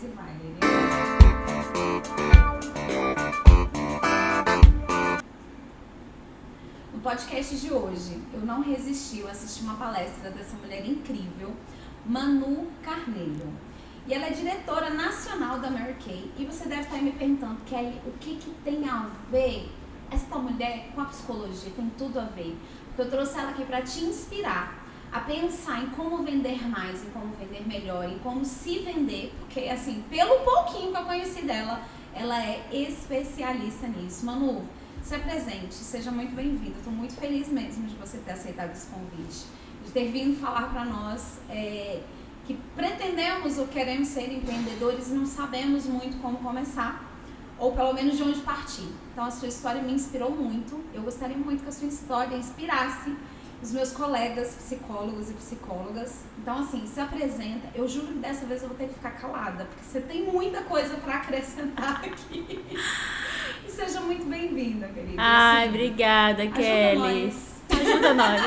e vai. No podcast de hoje, eu não resisti, eu assisti uma palestra dessa mulher incrível, Manu Carneiro. E ela é diretora nacional da Mary Kay. E você deve estar me perguntando, Kelly, o que tem a ver essa mulher com a psicologia? Tem tudo a ver. Porque eu trouxe ela aqui para te inspirar a pensar em como vender mais, em como vender melhor, em como se vender. Porque, assim, pelo pouquinho que eu conheci dela, ela é especialista nisso. Manu, se apresente, seja muito bem-vinda. Estou muito feliz mesmo de você ter aceitado esse convite, de ter vindo falar para nós que pretendemos ou queremos ser empreendedores e não sabemos muito como começar, ou pelo menos de onde partir. Então a sua história me inspirou muito. Eu gostaria muito que a sua história inspirasse os meus colegas psicólogos e psicólogas. Então assim, se apresenta. Eu juro que dessa vez eu vou ter que ficar calada, porque você tem muita coisa para acrescentar aqui. E seja muito bem-vinda, querida. Ai, obrigada, Kelly. Ajuda nós.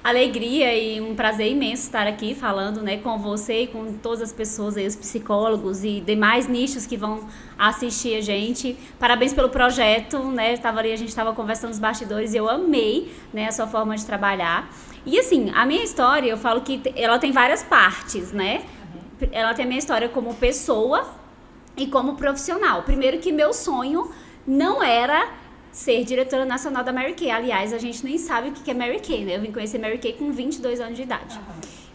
Alegria e um prazer imenso estar aqui falando, né, com você e com todas as pessoas aí, os psicólogos e demais nichos que vão assistir a gente. Parabéns pelo projeto, né? A gente estava conversando nos bastidores e eu amei, né, a sua forma de trabalhar. E assim, a minha história, eu falo que ela tem várias partes, né? Ela tem a minha história como pessoa e como profissional. Primeiro que meu sonho não era ser diretora nacional da Mary Kay. Aliás, a gente nem sabe o que é Mary Kay, né? Eu vim conhecer Mary Kay com 22 anos de idade.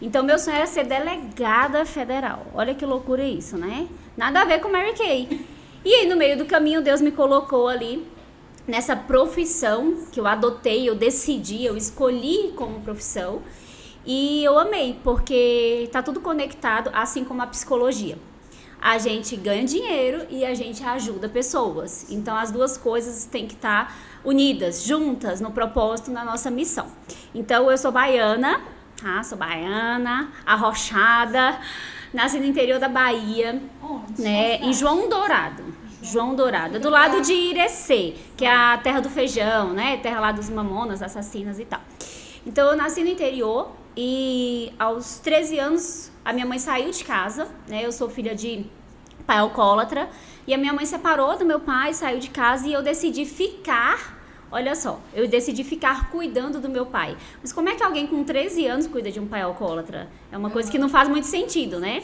Então, meu sonho era ser delegada federal. Olha que loucura isso, né? Nada a ver com Mary Kay. E aí, no meio do caminho, Deus me colocou ali nessa profissão que eu adotei, eu decidi, eu escolhi como profissão. E eu amei, porque tá tudo conectado, assim como a psicologia. A gente ganha dinheiro e a gente ajuda pessoas. Então, as duas coisas têm que estar unidas, juntas, no propósito, na nossa missão. Então, eu sou baiana, arrochada, nasci no interior da Bahia, né, em João Dourado, do lado de Irecê, que é a terra do feijão, né, terra lá dos mamonas, assassinas e tal. Então, eu nasci no interior e aos 13 anos a minha mãe saiu de casa, né? Eu sou filha de pai alcoólatra e a minha mãe separou do meu pai, saiu de casa e eu decidi ficar, olha só, eu decidi ficar cuidando do meu pai. Mas como é que alguém com 13 anos cuida de um pai alcoólatra? É uma coisa que não faz muito sentido, né?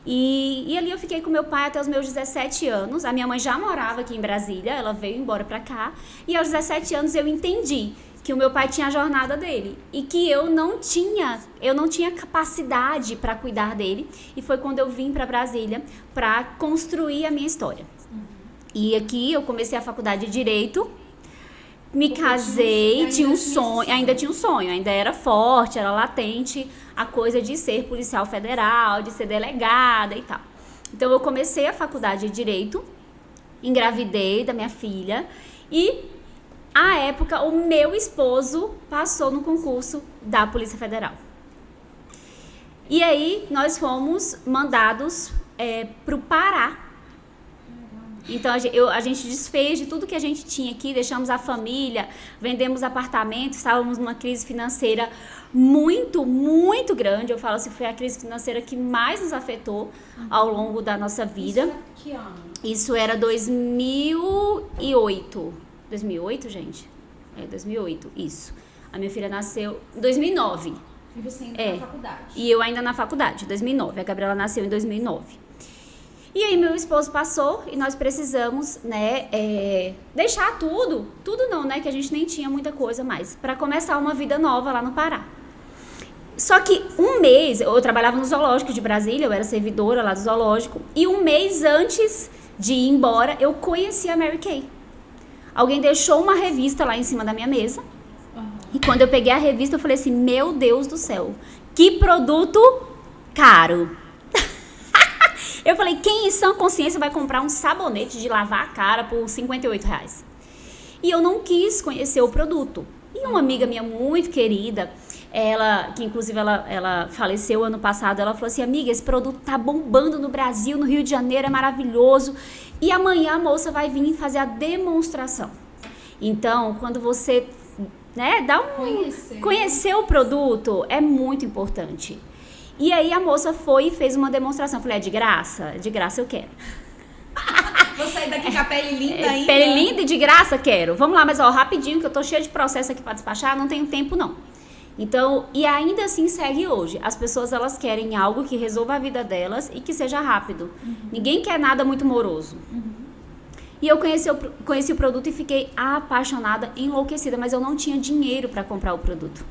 E ali eu fiquei com meu pai até os meus 17 anos. A minha mãe já morava aqui em Brasília, ela veio embora pra cá. E aos 17 anos eu entendi que o meu pai tinha a jornada dele e que eu não tinha capacidade para cuidar dele. E foi quando eu vim para Brasília para construir a minha história. E aqui eu comecei a faculdade de Direito, me casei, tinha um sonho, ainda era forte, era latente a coisa de ser policial federal, de ser delegada e tal. Então eu comecei a faculdade de Direito, engravidei da minha filha e à época, o meu esposo passou no concurso da Polícia Federal. E aí, nós fomos mandados para o Pará. Então, a gente desfez de tudo que a gente tinha aqui, deixamos a família, vendemos apartamentos, estávamos numa crise financeira muito, muito grande. Eu falo assim, foi a crise financeira que mais nos afetou ao longo da nossa vida. Isso é que ano? Isso era 2008. 2008, gente? 2008, isso. A minha filha nasceu em 2009. E você ainda na faculdade? E eu ainda na faculdade, 2009. A Gabriela nasceu em 2009. E aí meu esposo passou e nós precisamos, né, deixar tudo não, né, que a gente nem tinha muita coisa mais, para começar uma vida nova lá no Pará. Só que um mês, eu trabalhava no zoológico de Brasília, eu era servidora lá do zoológico, e um mês antes de ir embora, eu conheci a Mary Kay. Alguém deixou uma revista lá em cima da minha mesa. E quando eu peguei a revista, eu falei assim, meu Deus do céu, que produto caro. Eu falei, quem em sã consciência vai comprar um sabonete de lavar a cara por R$58? E eu não quis conhecer o produto. E uma amiga minha muito querida, ela, que inclusive ela faleceu ano passado, ela falou assim, amiga, esse produto tá bombando no Brasil, no Rio de Janeiro, é maravilhoso. E amanhã a moça vai vir fazer a demonstração. Então, quando você, né, conhecer o produto, é muito importante. E aí a moça foi e fez uma demonstração. Eu falei, é de graça? De graça eu quero. Vou sair daqui com a pele linda ainda. Pele linda e de graça quero. Vamos lá, mas ó, rapidinho, que eu tô cheia de processo aqui pra despachar, não tenho tempo não. Então, e ainda assim segue hoje. As pessoas, elas querem algo que resolva a vida delas e que seja rápido. Ninguém quer nada muito moroso. E eu conheci o produto e fiquei apaixonada, enlouquecida, mas eu não tinha dinheiro para comprar o produto.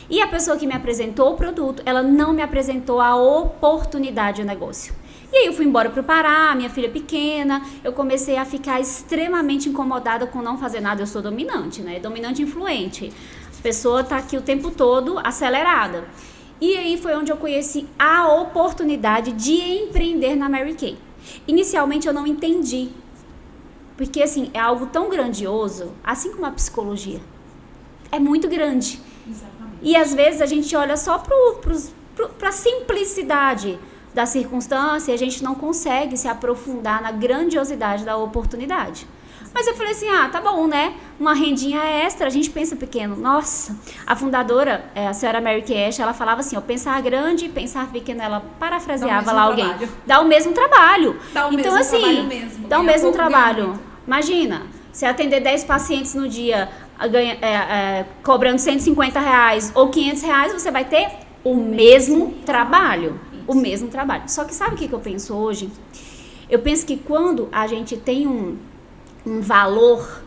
E a pessoa que me apresentou o produto, ela não me apresentou a oportunidade do negócio. E aí eu fui embora pro Pará, minha filha pequena, eu comecei a ficar extremamente incomodada com não fazer nada. Eu sou dominante, né? Dominante influente. A pessoa tá aqui o tempo todo acelerada. E aí foi onde eu conheci a oportunidade de empreender na Mary Kay. Inicialmente eu não entendi. Porque assim, é algo tão grandioso, assim como a psicologia. É muito grande. Exatamente. E às vezes a gente olha só pra simplicidade da circunstância e a gente não consegue se aprofundar na grandiosidade da oportunidade. Mas eu falei assim, tá bom, né? Uma rendinha extra, a gente pensa pequeno. Nossa, a fundadora, a senhora Mary Kay Ash, ela falava assim, pensar grande e pensar pequeno, ela parafraseava lá alguém. Dá o mesmo trabalho. Dá o então, mesmo assim, trabalho mesmo. Dá o mesmo trabalho. Imagina, você atender 10 pacientes no dia, cobrando R$150 ou R$500, você vai ter o mesmo trabalho. O mesmo trabalho. Só que sabe o que eu penso hoje? Eu penso que quando a gente tem um valor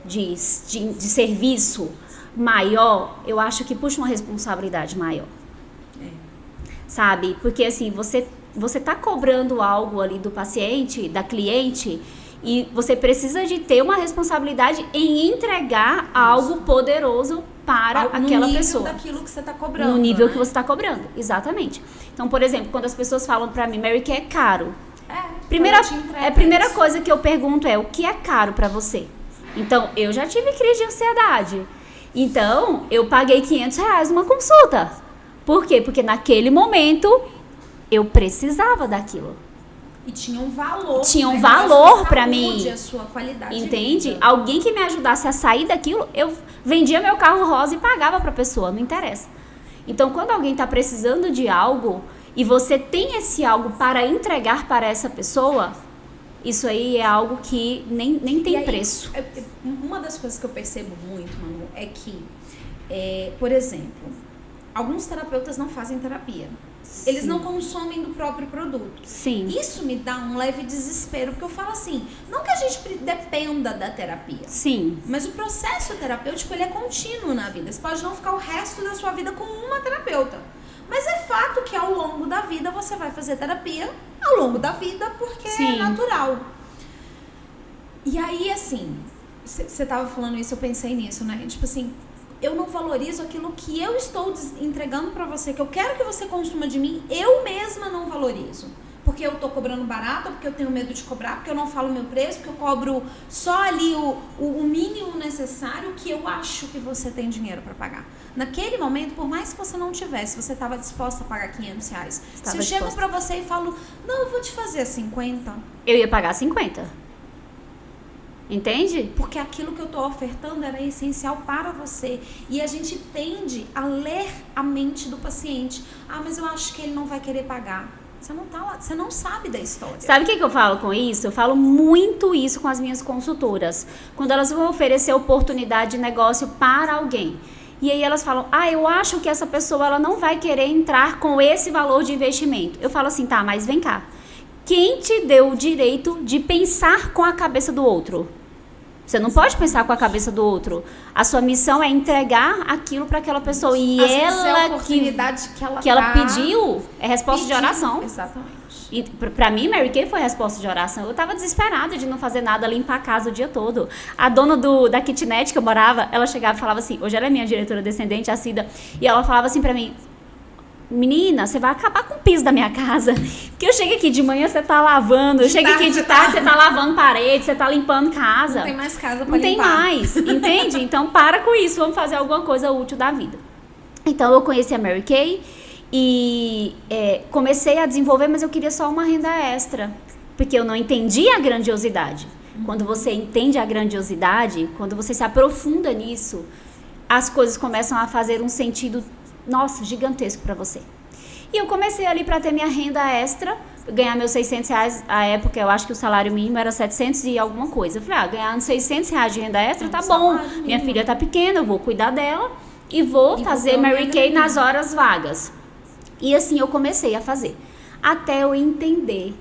de serviço maior, eu acho que puxa uma responsabilidade maior. Sabe? Porque assim, você tá cobrando algo ali do paciente, da cliente, e você precisa de ter uma responsabilidade em entregar algo poderoso para aquela pessoa. No nível daquilo que você está cobrando. No nível que você está cobrando, exatamente. Então, por exemplo, quando as pessoas falam para mim, Mary Kay é caro. Primeira coisa que eu pergunto é, o que é caro para você? Então, eu já tive crise de ansiedade. Então, eu paguei R$500 numa consulta. Por quê? Porque naquele momento, eu precisava daquilo. E tinha um valor. Tinha um valor para mim. A sua qualidade. Entende? Alguém que me ajudasse a sair daquilo, eu vendia meu carro rosa e pagava para a pessoa, não interessa. Então, quando alguém está precisando de algo e você tem esse algo para entregar para essa pessoa, isso aí é algo que nem tem preço. Uma das coisas que eu percebo muito, Manu, é que, por exemplo, alguns terapeutas não fazem terapia. Eles não consomem do próprio produto. Sim. Isso me dá um leve desespero, porque eu falo assim, não que a gente dependa da terapia. Sim. Mas o processo terapêutico, ele é contínuo na vida. Você pode não ficar o resto da sua vida com uma terapeuta. Mas é fato que ao longo da vida você vai fazer terapia ao longo da vida, porque é natural. E aí, assim, você tava falando isso, eu pensei nisso, né? Tipo assim, eu não valorizo aquilo que eu estou entregando pra você, que eu quero que você consuma de mim, eu mesma não valorizo. Porque eu tô cobrando barato, porque eu tenho medo de cobrar, porque eu não falo o meu preço, porque eu cobro só ali o mínimo necessário que eu acho que você tem dinheiro pra pagar. Naquele momento, por mais que você não tivesse, você estava disposta a pagar R$500. Se eu chego pra você e falo, não, eu vou te fazer 50. Eu ia pagar 50. Entende? Porque aquilo que eu tô ofertando era essencial para você. E a gente tende a ler a mente do paciente. Mas eu acho que ele não vai querer pagar. Você não tá lá, você não sabe da história. Sabe o que eu falo com isso? Eu falo muito isso com as minhas consultoras. Quando elas vão oferecer oportunidade de negócio para alguém. E aí elas falam, eu acho que essa pessoa ela não vai querer entrar com esse valor de investimento. Eu falo assim, tá, mas vem cá. Quem te deu o direito de pensar com a cabeça do outro? Você não pode pensar com a cabeça do outro. A sua missão é entregar aquilo para aquela pessoa. E ela a oportunidade que ela pediu é resposta de oração. Exatamente. E pra mim, Mary Kay foi resposta de oração. Eu tava desesperada de não fazer nada, limpar a casa o dia todo. A dona da kitnet que eu morava, ela chegava e falava assim, hoje ela é minha diretora descendente, a Cida, e ela falava assim pra mim, menina, você vai acabar com o piso da minha casa. Porque eu chego aqui de manhã, você tá lavando. Eu chego aqui de tarde, você tá lavando parede, você tá limpando casa. Não tem mais casa pra limpar. Não tem mais, entende? Então, para com isso. Vamos fazer alguma coisa útil da vida. Então, eu conheci a Mary Kay e comecei a desenvolver, mas eu queria só uma renda extra. Porque eu não entendia a grandiosidade. Quando você entende a grandiosidade, quando você se aprofunda nisso, as coisas começam a fazer um sentido, nossa, gigantesco para você. E eu comecei ali para ter minha renda extra, ganhar meus 600 reais, à época eu acho que o salário mínimo era 700 e alguma coisa. Eu falei, ganhando 600 reais de renda extra, tá bom. Minha filha tá pequena, eu vou cuidar dela e vou fazer Mary Kay nas horas vagas. E assim eu comecei a fazer, até eu entender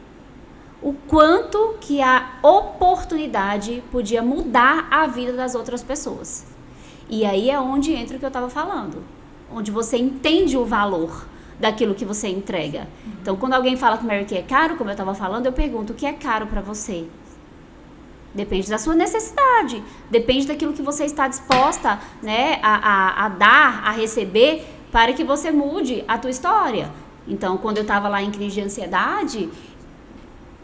o quanto que a oportunidade podia mudar a vida das outras pessoas. E aí é onde entra o que eu estava falando, onde você entende o valor daquilo que você entrega. Então, quando alguém fala que Mary Kay é caro, como eu estava falando, eu pergunto, o que é caro para você? Depende da sua necessidade, depende daquilo que você está disposta, né, a dar, a receber, para que você mude a tua história. Então, quando eu estava lá em crise de ansiedade,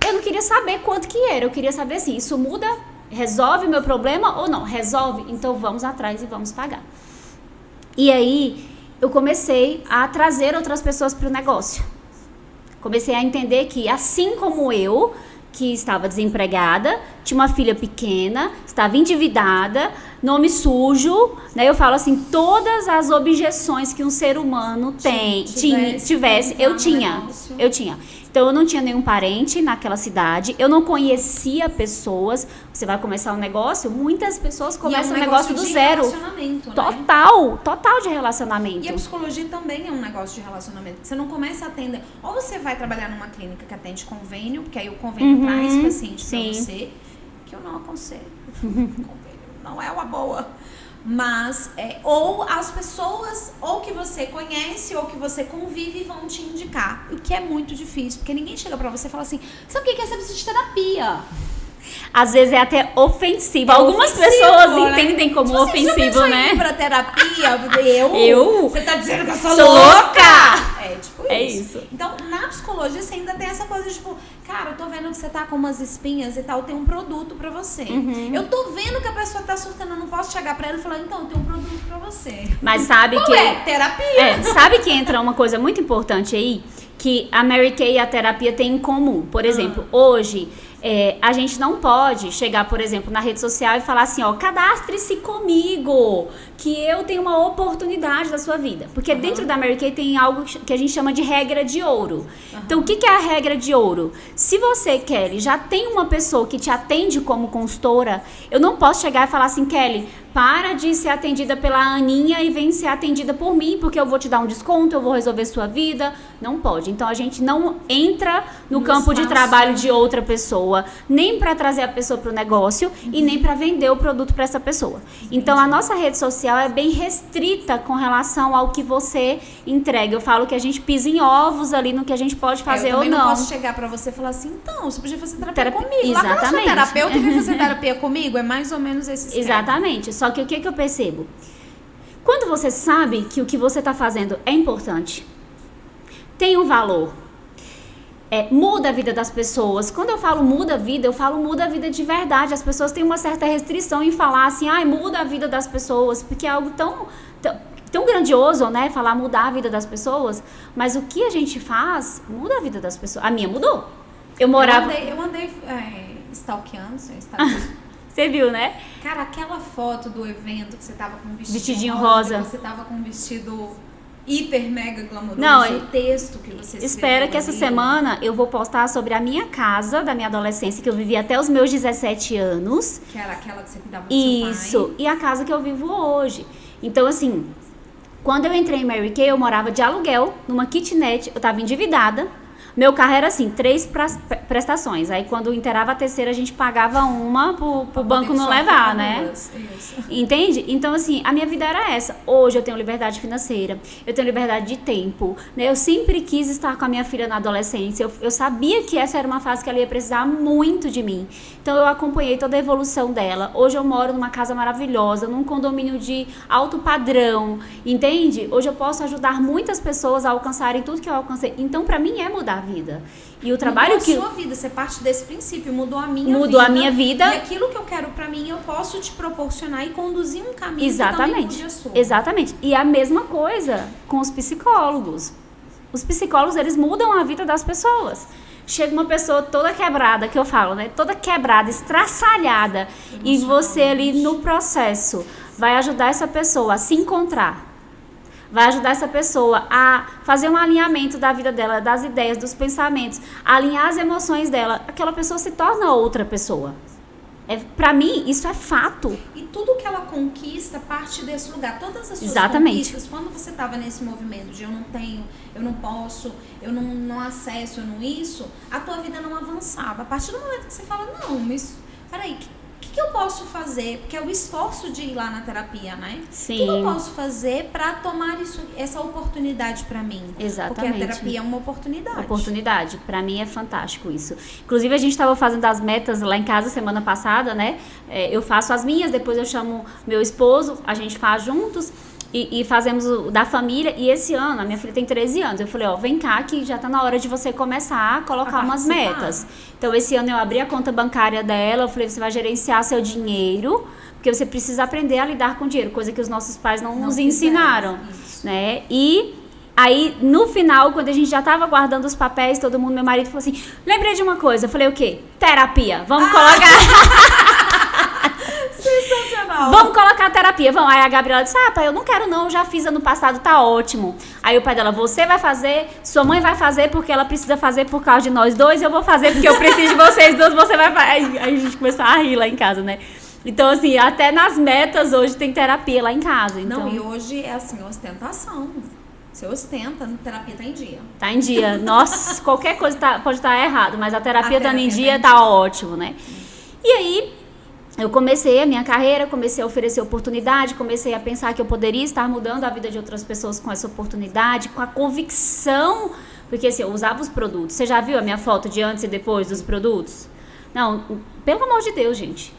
eu não queria saber quanto que era, eu queria saber assim, isso muda, resolve o meu problema ou não? Resolve? Então vamos atrás e vamos pagar. E aí, eu comecei a trazer outras pessoas para o negócio. Comecei a entender que, assim como eu, que estava desempregada, tinha uma filha pequena, estava endividada, nome sujo, né? Eu falo assim, todas as objeções que um ser humano tivesse, eu tinha. Então, eu não tinha nenhum parente naquela cidade, eu não conhecia pessoas. Você vai começar um negócio, muitas pessoas começam um negócio do zero. Total de relacionamento. E a psicologia também é um negócio de relacionamento. Você não começa a atender. Ou você vai trabalhar numa clínica que atende convênio, porque aí o convênio traz paciente pra você, que eu não aconselho. Convênio não é uma boa. Mas, ou as pessoas, ou que você conhece, ou que você convive, vão te indicar. O que é muito difícil, porque ninguém chega pra você e fala assim, sabe o que é? Você precisa de terapia. Às vezes é até ofensivo. Algumas pessoas entendem como ofensivo, né? Pra terapia, Você tá dizendo que eu sou louca? É, tipo isso. Então, na psicologia, você ainda tem essa coisa de, tipo, cara, eu tô vendo que você tá com umas espinhas e tal, tem um produto pra você. Eu tô vendo que a pessoa tá surtando, eu não posso chegar pra ela e falar, então, tem um produto pra você. Mas sabe Qual que... terapia. Sabe que entra uma coisa muito importante aí? Que a Mary Kay e a terapia têm em comum. Por exemplo, hoje... a gente não pode chegar, por exemplo, na rede social e falar assim, cadastre-se comigo, que eu tenho uma oportunidade da sua vida. Porque dentro da Mary Kay tem algo que a gente chama de regra de ouro. Então, o que é a regra de ouro? Se você, Kelly, já tem uma pessoa que te atende como consultora, eu não posso chegar e falar assim, Kelly, para de ser atendida pela Aninha e vem ser atendida por mim, porque eu vou te dar um desconto, eu vou resolver sua vida. Não pode. Então, a gente não entra no campo de trabalho de outra pessoa, nem para trazer a pessoa para o negócio e nem para vender o produto para essa pessoa. Então, a nossa rede social é bem restrita com relação ao que você entrega. Eu falo que a gente pisa em ovos ali no que a gente pode fazer ou não. Eu não posso chegar para você e falar assim, então, você podia fazer terapia comigo. Exatamente. Lá pra sua terapeuta e fazer terapia comigo, é mais ou menos esse esquema. Exatamente. Só que o que eu percebo? Quando você sabe que o que você está fazendo é importante, tem um valor, muda a vida das pessoas. Quando eu falo muda a vida, eu falo muda a vida de verdade. As pessoas têm uma certa restrição em falar assim, muda a vida das pessoas, porque é algo tão grandioso, né? Falar mudar a vida das pessoas, mas o que a gente faz muda a vida das pessoas. A minha mudou. Eu andei stalkeando seu Instagram. Você viu, né? Cara, aquela foto do evento que você tava com um vestidinho rosa. Que você tava com um vestido hiper mega glamouroso. Não, o texto que você escreveu. Espera que essa semana eu vou postar sobre a minha casa da minha adolescência, que eu vivi até os meus 17 anos. Que era aquela que você cuidava do seu pai. Isso, e a casa que eu vivo hoje. Então, assim, quando eu entrei em Mary Kay, eu morava de aluguel, numa kitnet, eu tava endividada. Meu carro era assim, 3 prestações. Aí quando inteirava a terceira, a gente pagava uma pro banco não levar, né? Isso. Entende? Então, assim, a minha vida era essa. Hoje eu tenho liberdade financeira, eu tenho liberdade de tempo, né? Eu sempre quis estar com a minha filha na adolescência. Eu sabia que essa era uma fase que ela ia precisar muito de mim. Então, eu acompanhei toda a evolução dela. Hoje eu moro numa casa maravilhosa, num condomínio de alto padrão, entende? Hoje eu posso ajudar muitas pessoas a alcançarem tudo que eu alcancei. Então, pra mim, é mudar vida. E o trabalho mudou a sua vida, você parte desse princípio, mudou a minha vida. E aquilo que eu quero pra mim, eu posso te proporcionar e conduzir um caminho que também mude a sua. Exatamente. E a mesma coisa com os psicólogos. Os psicólogos, eles mudam a vida das pessoas. Chega uma pessoa toda quebrada, que eu falo, né? Toda quebrada, estraçalhada. E você ali no processo vai ajudar essa pessoa a se encontrar. vai ajudar essa pessoa a fazer um alinhamento da vida dela, das ideias, dos pensamentos, a alinhar as emoções dela, aquela pessoa se torna outra pessoa. Pra mim, isso é fato. E tudo que ela conquista parte desse lugar. Todas as suas Exatamente. conquistas, quando você estava nesse movimento de eu não tenho, eu não posso, eu não acesso, eu não isso, a tua vida não avançava. A partir do momento que você fala, não, mas peraí, o que eu posso fazer? Porque é o esforço de ir lá na terapia, né? Sim. O que eu posso fazer para tomar essa oportunidade para mim? Exatamente. Porque a terapia é uma oportunidade. Oportunidade. Para mim é fantástico isso. Inclusive, a gente estava fazendo as metas lá em casa semana passada, né? Eu faço as minhas, depois eu chamo meu esposo, a gente faz juntos. E fazemos o da família. E esse ano, a minha filha tem 13 anos. Eu falei, vem cá que já tá na hora de você começar a colocar umas metas. Então, esse ano eu abri a conta bancária dela. Eu falei, você vai gerenciar seu dinheiro. Porque você precisa aprender a lidar com dinheiro. Coisa que os nossos pais não nos ensinaram. Né? E aí, no final, quando a gente já tava guardando os papéis, todo mundo, meu marido falou assim, lembrei de uma coisa. Eu falei, o quê? Terapia. Vamos colocar... Sensacional. Vamos colocar a terapia. Vamos. Aí a Gabriela disse, pai, eu não quero não, já fiz ano passado, tá ótimo. Aí o pai dela, você vai fazer, sua mãe vai fazer porque ela precisa fazer por causa de nós dois, eu vou fazer porque eu preciso de vocês dois, você vai fazer. Aí a gente começou a rir lá em casa, né? Então, assim, até nas metas hoje tem terapia lá em casa. Então... Não, e hoje é assim, ostentação. Você ostenta, a terapia tá em dia. Tá em dia. Nossa, qualquer coisa pode estar errado, mas a terapia dando em dia tá ótimo, né? E aí... eu comecei a minha carreira, comecei a oferecer oportunidade, comecei a pensar que eu poderia estar mudando a vida de outras pessoas com essa oportunidade, com a convicção, porque assim, eu usava os produtos. Você já viu a minha foto de antes e depois dos produtos? Não, pelo amor de Deus, gente.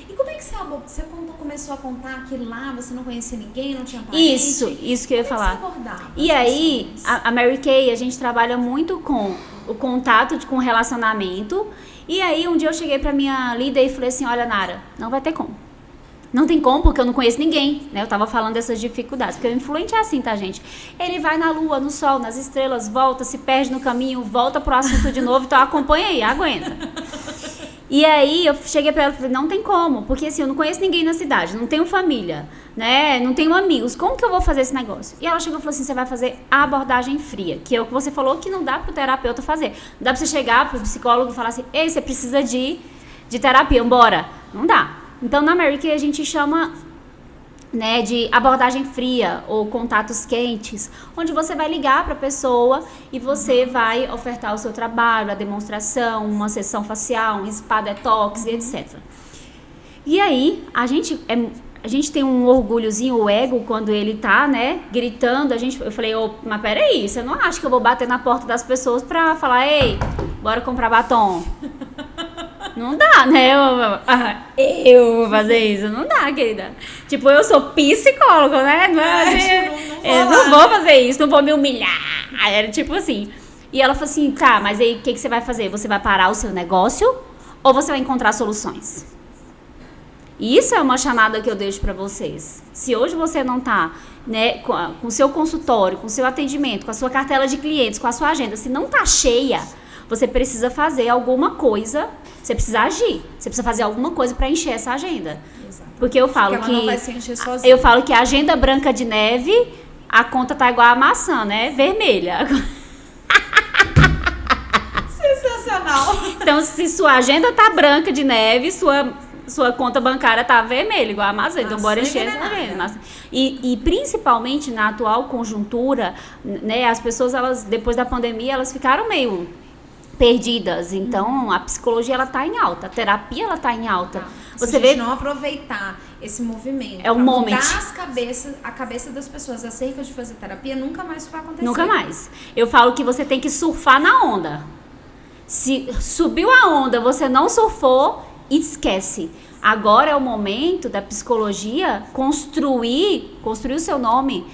E como é que você começou a contar que lá você não conhecia ninguém, não tinha parente? Isso que eu ia falar. Como é que você abordava E aí, pessoas? a Mary Kay, a gente trabalha muito com o contato com relacionamento. E aí, um dia eu cheguei pra minha líder e falei assim, olha, Nara, não vai ter como. Não tem como, porque eu não conheço ninguém, né? Eu tava falando dessas dificuldades, porque o influente é assim, tá, gente? Ele vai na lua, no sol, nas estrelas, volta, se perde no caminho, volta pro assunto de novo, então acompanha aí, aguenta. E aí, eu cheguei pra ela e falei, não tem como, porque assim, eu não conheço ninguém na cidade, não tenho família, né? Não tenho amigos, como que eu vou fazer esse negócio? E ela chegou e falou assim, você vai fazer a abordagem fria, que é o que você falou que não dá pro terapeuta fazer. Não dá pra você chegar pro psicólogo e falar assim, ei, você precisa de terapia, bora. Não dá. Então, na Mary Kay, a gente chama, né, de abordagem fria ou contatos quentes, onde você vai ligar para a pessoa e você vai ofertar o seu trabalho, a demonstração, uma sessão facial, um spa detox e etc. E aí, a gente tem um orgulhozinho, o ego, quando ele tá, né, gritando, eu falei, mas peraí, você não acha que eu vou bater na porta das pessoas pra falar, ei, bora comprar batom? Não dá, né? Eu vou fazer isso. Não dá, querida. Tipo, eu sou psicóloga, né? Não vou fazer isso, não vou me humilhar. Era tipo assim. E ela falou assim, tá, mas aí o que você vai fazer? Você vai parar o seu negócio ou você vai encontrar soluções? E isso é uma chamada que eu deixo pra vocês. Se hoje você não tá, né, com o seu consultório, com o seu atendimento, com a sua cartela de clientes, com a sua agenda, se não tá cheia, você precisa fazer alguma coisa, você precisa agir, você precisa fazer alguma coisa para encher essa agenda. Exato. Porque eu falo Porque ela não vai se encher sozinha. Eu falo que a agenda branca de neve, a conta tá igual a maçã, né? Vermelha. Sensacional. Então, se sua agenda tá branca de neve, sua conta bancária tá vermelha, igual a maçã. Então, bora encher essa agenda. E principalmente na atual conjuntura, né? As pessoas, elas, depois da pandemia, elas ficaram meio perdidas. Então, a psicologia, ela tá em alta. A terapia, ela tá em alta. Você vê, não aproveitar esse movimento, é o momento, mudar a cabeça das pessoas acerca de fazer terapia, nunca mais isso vai acontecer. Nunca mais. Eu falo que você tem que surfar na onda. Se subiu a onda, você não surfou, esquece. Agora é o momento da psicologia construir o seu nome,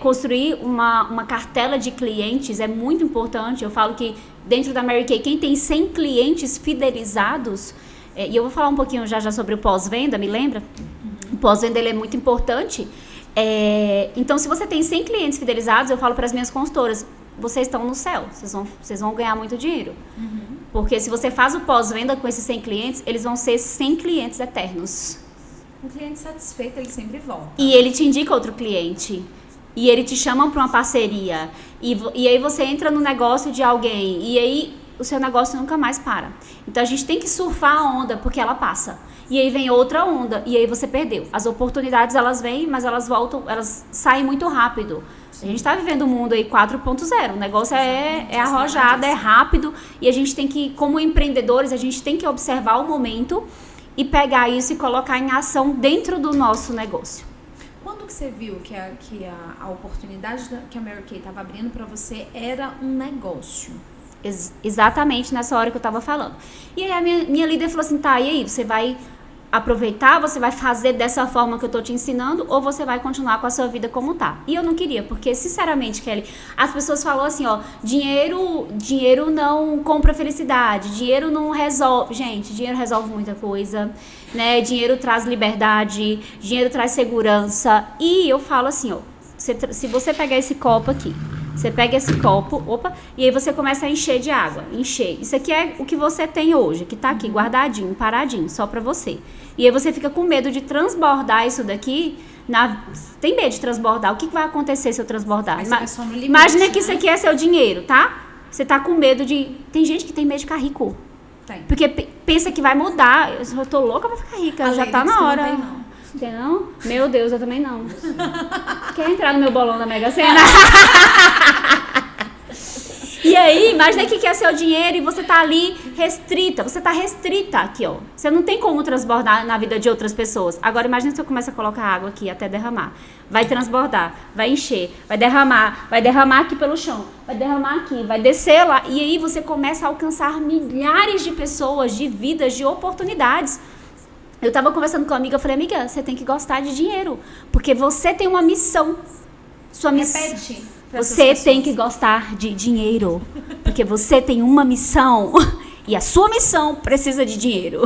construir uma cartela de clientes, é muito importante. Eu falo que dentro da Mary Kay, quem tem 100 clientes fidelizados, e eu vou falar um pouquinho já sobre o pós-venda, me lembra? O pós-venda, ele é muito importante. Então, se você tem 100 clientes fidelizados, eu falo para as minhas consultoras, vocês estão no céu, vocês vão ganhar muito dinheiro. Porque se você faz o pós-venda com esses 100 clientes, eles vão ser 100 clientes eternos. Um cliente satisfeito, ele sempre volta. E ele te indica outro cliente. e ele te chama para uma parceria, e aí você entra no negócio de alguém, e aí o seu negócio nunca mais para. Então a gente tem que surfar a onda, porque ela passa. E aí vem outra onda, e aí você perdeu. As oportunidades, elas vêm, mas elas voltam, elas saem muito rápido. A gente está vivendo um mundo aí 4.0, o negócio é arrojado, é rápido, e a gente tem que, como empreendedores, a gente tem que observar o momento e pegar isso e colocar em ação dentro do nosso negócio. Quando que você viu que a oportunidade que a Mary Kay estava abrindo para você era um negócio? Exatamente nessa hora que eu tava falando. E aí a minha líder falou assim, tá, e aí, você vai aproveitar, você vai fazer dessa forma que eu tô te ensinando, ou você vai continuar com a sua vida como tá? E eu não queria, porque sinceramente, Kelly, as pessoas falam assim, ó, dinheiro não compra felicidade, dinheiro não resolve. Gente, dinheiro resolve muita coisa, né? Dinheiro traz liberdade, dinheiro traz segurança. E eu falo assim, ó, se você pegar esse copo aqui, você pega esse copo, e aí você começa a encher de água, encher. Isso aqui é o que você tem hoje, que tá aqui guardadinho, paradinho, só pra você. E aí você fica com medo de transbordar isso daqui, tem medo de transbordar. O que vai acontecer se eu transbordar? Imagina que isso aqui é seu dinheiro, tá? Você tá com medo de... Tem gente que tem medo de ficar rico. Tem. Porque pensa que vai mudar. Eu tô louca pra ficar rica, já tá na hora. Tem não? Meu Deus, eu também não. Quer entrar no meu bolão da Mega Sena? E aí, imagina que quer seu dinheiro e você tá ali restrita. Você tá restrita aqui, ó. Você não tem como transbordar na vida de outras pessoas. Agora, imagina se eu começo a colocar água aqui até derramar. Vai transbordar, vai encher, vai derramar aqui pelo chão, vai derramar aqui, vai descer lá. E aí você começa a alcançar milhares de pessoas, de vidas, de oportunidades. Eu tava conversando com uma amiga, eu falei, amiga, você tem que gostar de dinheiro, porque você tem uma missão. Sua missão. Repete. Você tem que gostar de dinheiro, porque você tem uma missão e a sua missão precisa de dinheiro.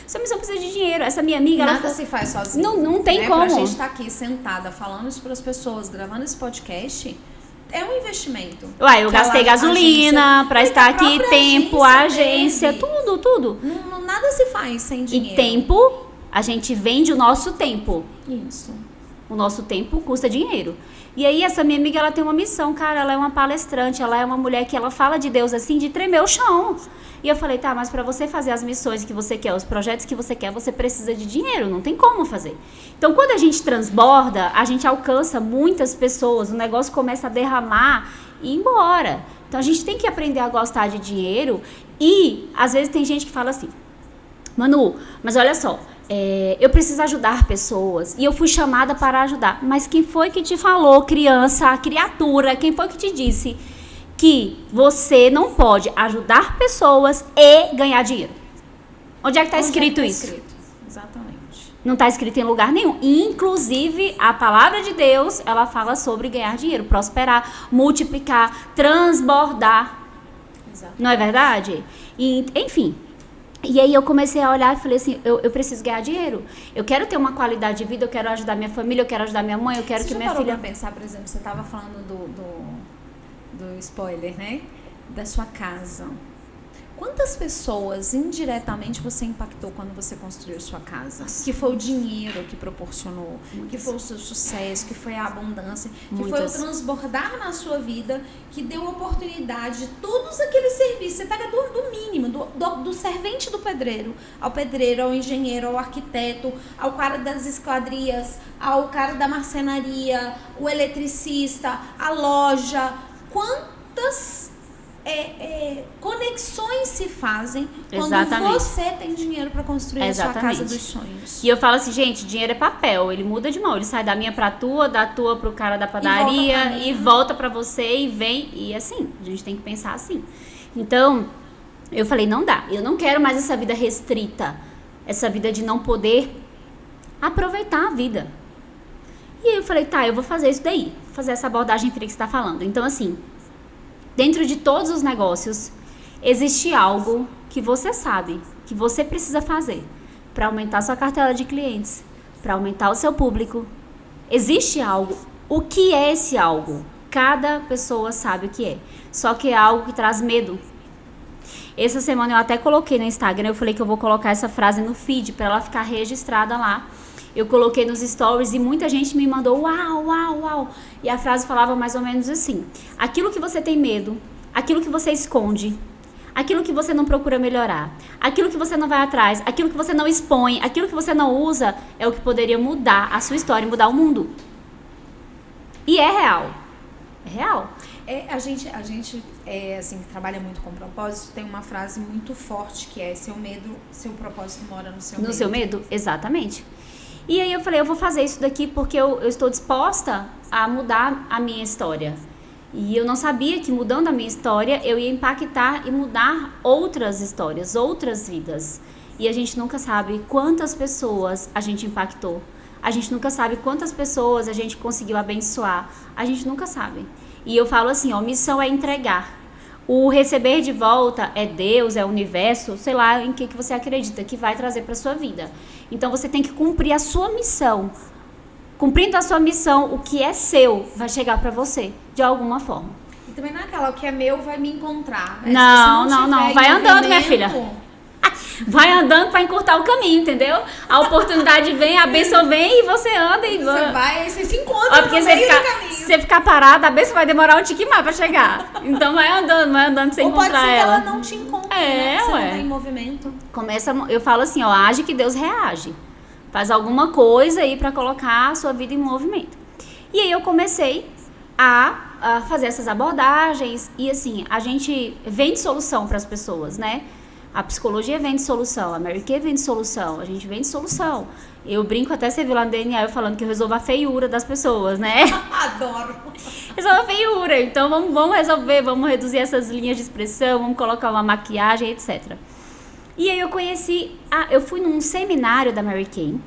Sua missão precisa de dinheiro. Essa minha amiga... Nada se faz sozinho. Não tem como. Pra gente estar aqui sentada falando isso para as pessoas, gravando esse podcast... É um investimento. Uai, eu gastei gasolina para estar aqui, tempo, agência, tudo. Nada se faz sem dinheiro. E tempo, a gente vende o nosso tempo. Isso. O nosso tempo custa dinheiro. E aí essa minha amiga, ela tem uma missão, cara, ela é uma palestrante, ela é uma mulher que ela fala de Deus assim, de tremer o chão. E eu falei, tá, mas para você fazer as missões que você quer, os projetos que você quer, você precisa de dinheiro, não tem como fazer. Então, quando a gente transborda, a gente alcança muitas pessoas, o negócio começa a derramar e ir embora. Então, a gente tem que aprender a gostar de dinheiro e, às vezes, tem gente que fala assim, Manu, mas olha só, eu preciso ajudar pessoas e eu fui chamada para ajudar. Mas quem foi que te falou, criança, criatura, quem foi que te disse que você não pode ajudar pessoas e ganhar dinheiro? Onde é que está escrito isso? Exatamente. Não está escrito em lugar nenhum. Inclusive, a palavra de Deus, ela fala sobre ganhar dinheiro, prosperar, multiplicar, transbordar. Exatamente. Não é verdade? E, enfim. E aí eu comecei a olhar e falei assim, eu preciso ganhar dinheiro. Eu quero ter uma qualidade de vida, eu quero ajudar minha família, eu quero ajudar minha mãe, eu quero que minha filha... Você já parou pra pensar, por exemplo, você estava falando do spoiler, né? Da sua casa. Quantas pessoas indiretamente você impactou quando você construiu sua casa? Que foi o dinheiro que proporcionou, que foi o seu sucesso, que foi a abundância, que foi o transbordar na sua vida, que deu oportunidade de todos aqueles serviços. Você pega do mínimo, do servente do pedreiro, ao engenheiro, ao arquiteto, ao cara das esquadrias, ao cara da marcenaria, o eletricista, a loja. Quantas conexões se fazem quando você tem dinheiro para construir a sua casa dos sonhos. E eu falo assim, gente, dinheiro é papel, ele muda de mão, ele sai da minha pra tua, da tua pro cara da padaria e volta pra você e vem, e assim, a gente tem que pensar assim. Então, eu falei, não dá, eu não quero mais essa vida restrita, essa vida de não poder aproveitar a vida. E aí eu falei, tá, eu vou fazer isso daí, vou fazer essa abordagem fria que você tá falando. Então, assim, dentro de todos os negócios, existe algo que você sabe, que você precisa fazer para aumentar sua cartela de clientes, para aumentar o seu público. Existe algo. O que é esse algo? Cada pessoa sabe o que é. Só que é algo que traz medo. Essa semana eu até coloquei no Instagram, eu falei que eu vou colocar essa frase no feed para ela ficar registrada lá. eu coloquei nos stories e muita gente me mandou uau, uau, uau. E a frase falava mais ou menos assim: aquilo que você tem medo, aquilo que você esconde, aquilo que você não procura melhorar, aquilo que você não vai atrás, aquilo que você não expõe, aquilo que você não usa, é o que poderia mudar a sua história e mudar o mundo. E é real. É real. A gente assim, que trabalha muito com propósito, tem uma frase muito forte que é: seu medo, seu propósito mora no seu medo. No seu medo? Exatamente. E aí eu falei, eu vou fazer isso daqui porque eu estou disposta a mudar a minha história. E eu não sabia que mudando a minha história, eu ia impactar e mudar outras histórias, outras vidas. E a gente nunca sabe quantas pessoas a gente impactou. A gente nunca sabe quantas pessoas a gente conseguiu abençoar. A gente nunca sabe. E eu falo assim, missão é entregar. O receber de volta é Deus, é o universo, sei lá em que você acredita que vai trazer para sua vida. Então você tem que cumprir a sua missão. Cumprindo a sua missão, o que é seu vai chegar para você, de alguma forma. E também não é aquela, o que é meu vai me encontrar. Né? Não. Vai andando, minha filha. Vai andando para encurtar o caminho, entendeu? A oportunidade vem, a bênção vem e você anda e você se encontra no meio do caminho. Se você ficar parada, a bênção vai demorar um tiquinho mais para chegar. Então vai andando sem encontrar ela. Ou pode ser que ela não te encontre, né? Você ué. não tá em movimento. Eu falo assim, age que Deus reage. Faz alguma coisa aí para colocar a sua vida em movimento. E aí eu comecei a fazer essas abordagens e assim, a gente vende solução para as pessoas, né? A psicologia vende solução, a Mary Kay vende solução, a gente vende solução. Eu brinco, até você viu lá no DNA eu falando que eu resolvo a feiura das pessoas, né? Adoro! Resolvo a feiura, então vamos resolver, vamos reduzir essas linhas de expressão, vamos colocar uma maquiagem, etc. E aí eu fui num seminário da Mary Kay,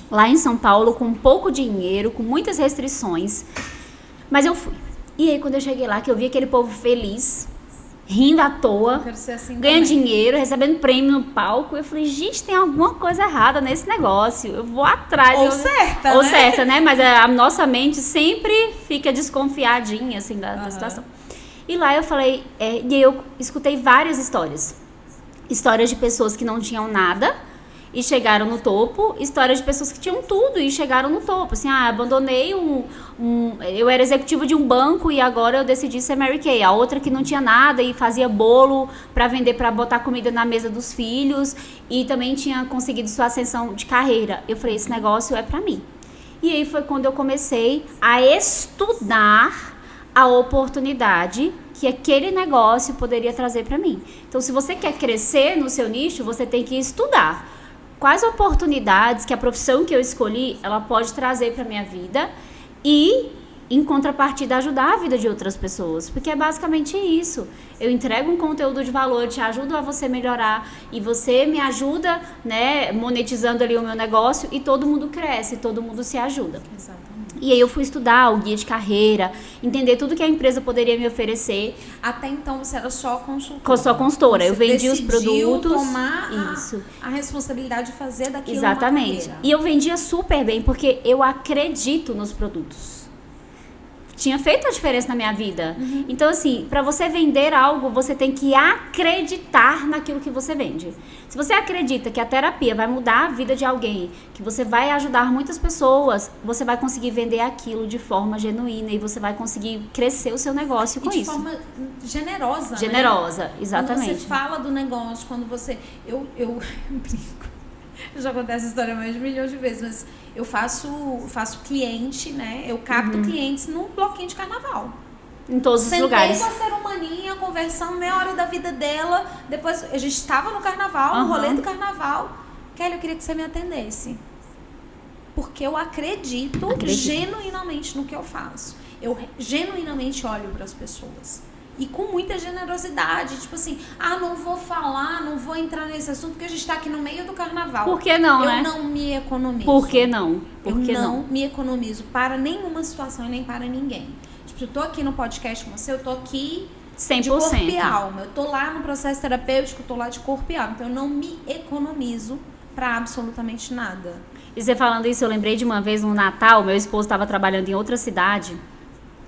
lá em São Paulo, com pouco dinheiro, com muitas restrições, mas eu fui. E aí quando eu cheguei lá, que eu vi aquele povo feliz, rindo à toa, assim ganhando dinheiro, recebendo prêmio no palco, eu falei, gente, tem alguma coisa errada nesse negócio, eu vou atrás. Ou certa, né? Mas a nossa mente sempre fica desconfiadinha, assim, da situação. E lá eu falei, e aí eu escutei várias histórias de pessoas que não tinham nada e chegaram no topo, histórias de pessoas que tinham tudo e chegaram no topo, assim, abandonei eu era executivo de um banco e agora eu decidi ser Mary Kay. A outra que não tinha nada e fazia bolo para vender, para botar comida na mesa dos filhos e também tinha conseguido sua ascensão de carreira. Eu falei, esse negócio é para mim. E aí foi quando eu comecei a estudar a oportunidade que aquele negócio poderia trazer para mim. Então, se você quer crescer no seu nicho, você tem que estudar quais oportunidades que a profissão que eu escolhi, ela pode trazer para minha vida e, em contrapartida, ajudar a vida de outras pessoas. Porque é basicamente isso. Eu entrego um conteúdo de valor, te ajudo a você melhorar e você me ajuda, né, monetizando ali o meu negócio e todo mundo cresce, todo mundo se ajuda. Exatamente. E aí eu fui estudar o guia de carreira, entender tudo que a empresa poderia me oferecer. Até então você era só consultora. Só consultora. Eu vendi os decidiu produtos. Tomar a responsabilidade de fazer daquilo Exatamente. uma carreira. E eu vendia super bem porque eu acredito nos produtos. Tinha feito a diferença na minha vida. Então, assim, para você vender algo, você tem que acreditar naquilo que você vende. Se você acredita que a terapia vai mudar a vida de alguém, que você vai ajudar muitas pessoas, você vai conseguir vender aquilo de forma genuína e você vai conseguir crescer o seu negócio com isso. De forma generosa, Generosa, né? exatamente. Quando você fala do negócio, quando você... Eu brinco. Eu já contei essa história mais de 1 milhão de vezes, mas eu faço cliente, né? Eu capto clientes num bloquinho de carnaval. Em todos os lugares. Sentei com a ser humaninha, conversando meia hora da vida dela. Depois, a gente estava no carnaval, no rolê do carnaval. Kelly, eu queria que você me atendesse. Porque eu acredito genuinamente no que eu faço. Eu genuinamente olho para as pessoas. E com muita generosidade, tipo assim, não vou falar, não vou entrar nesse assunto, porque a gente tá aqui no meio do carnaval. Por que não, né? Eu não me economizo. Por que não? Eu não me economizo para nenhuma situação e nem para ninguém. Tipo, eu tô aqui no podcast com você, eu tô aqui 100%. de corpo e alma. Eu tô lá no processo terapêutico, eu tô lá de corpo e alma. Então, eu não me economizo para absolutamente nada. E você falando isso, eu lembrei de uma vez no Natal, meu esposo estava trabalhando em outra cidade.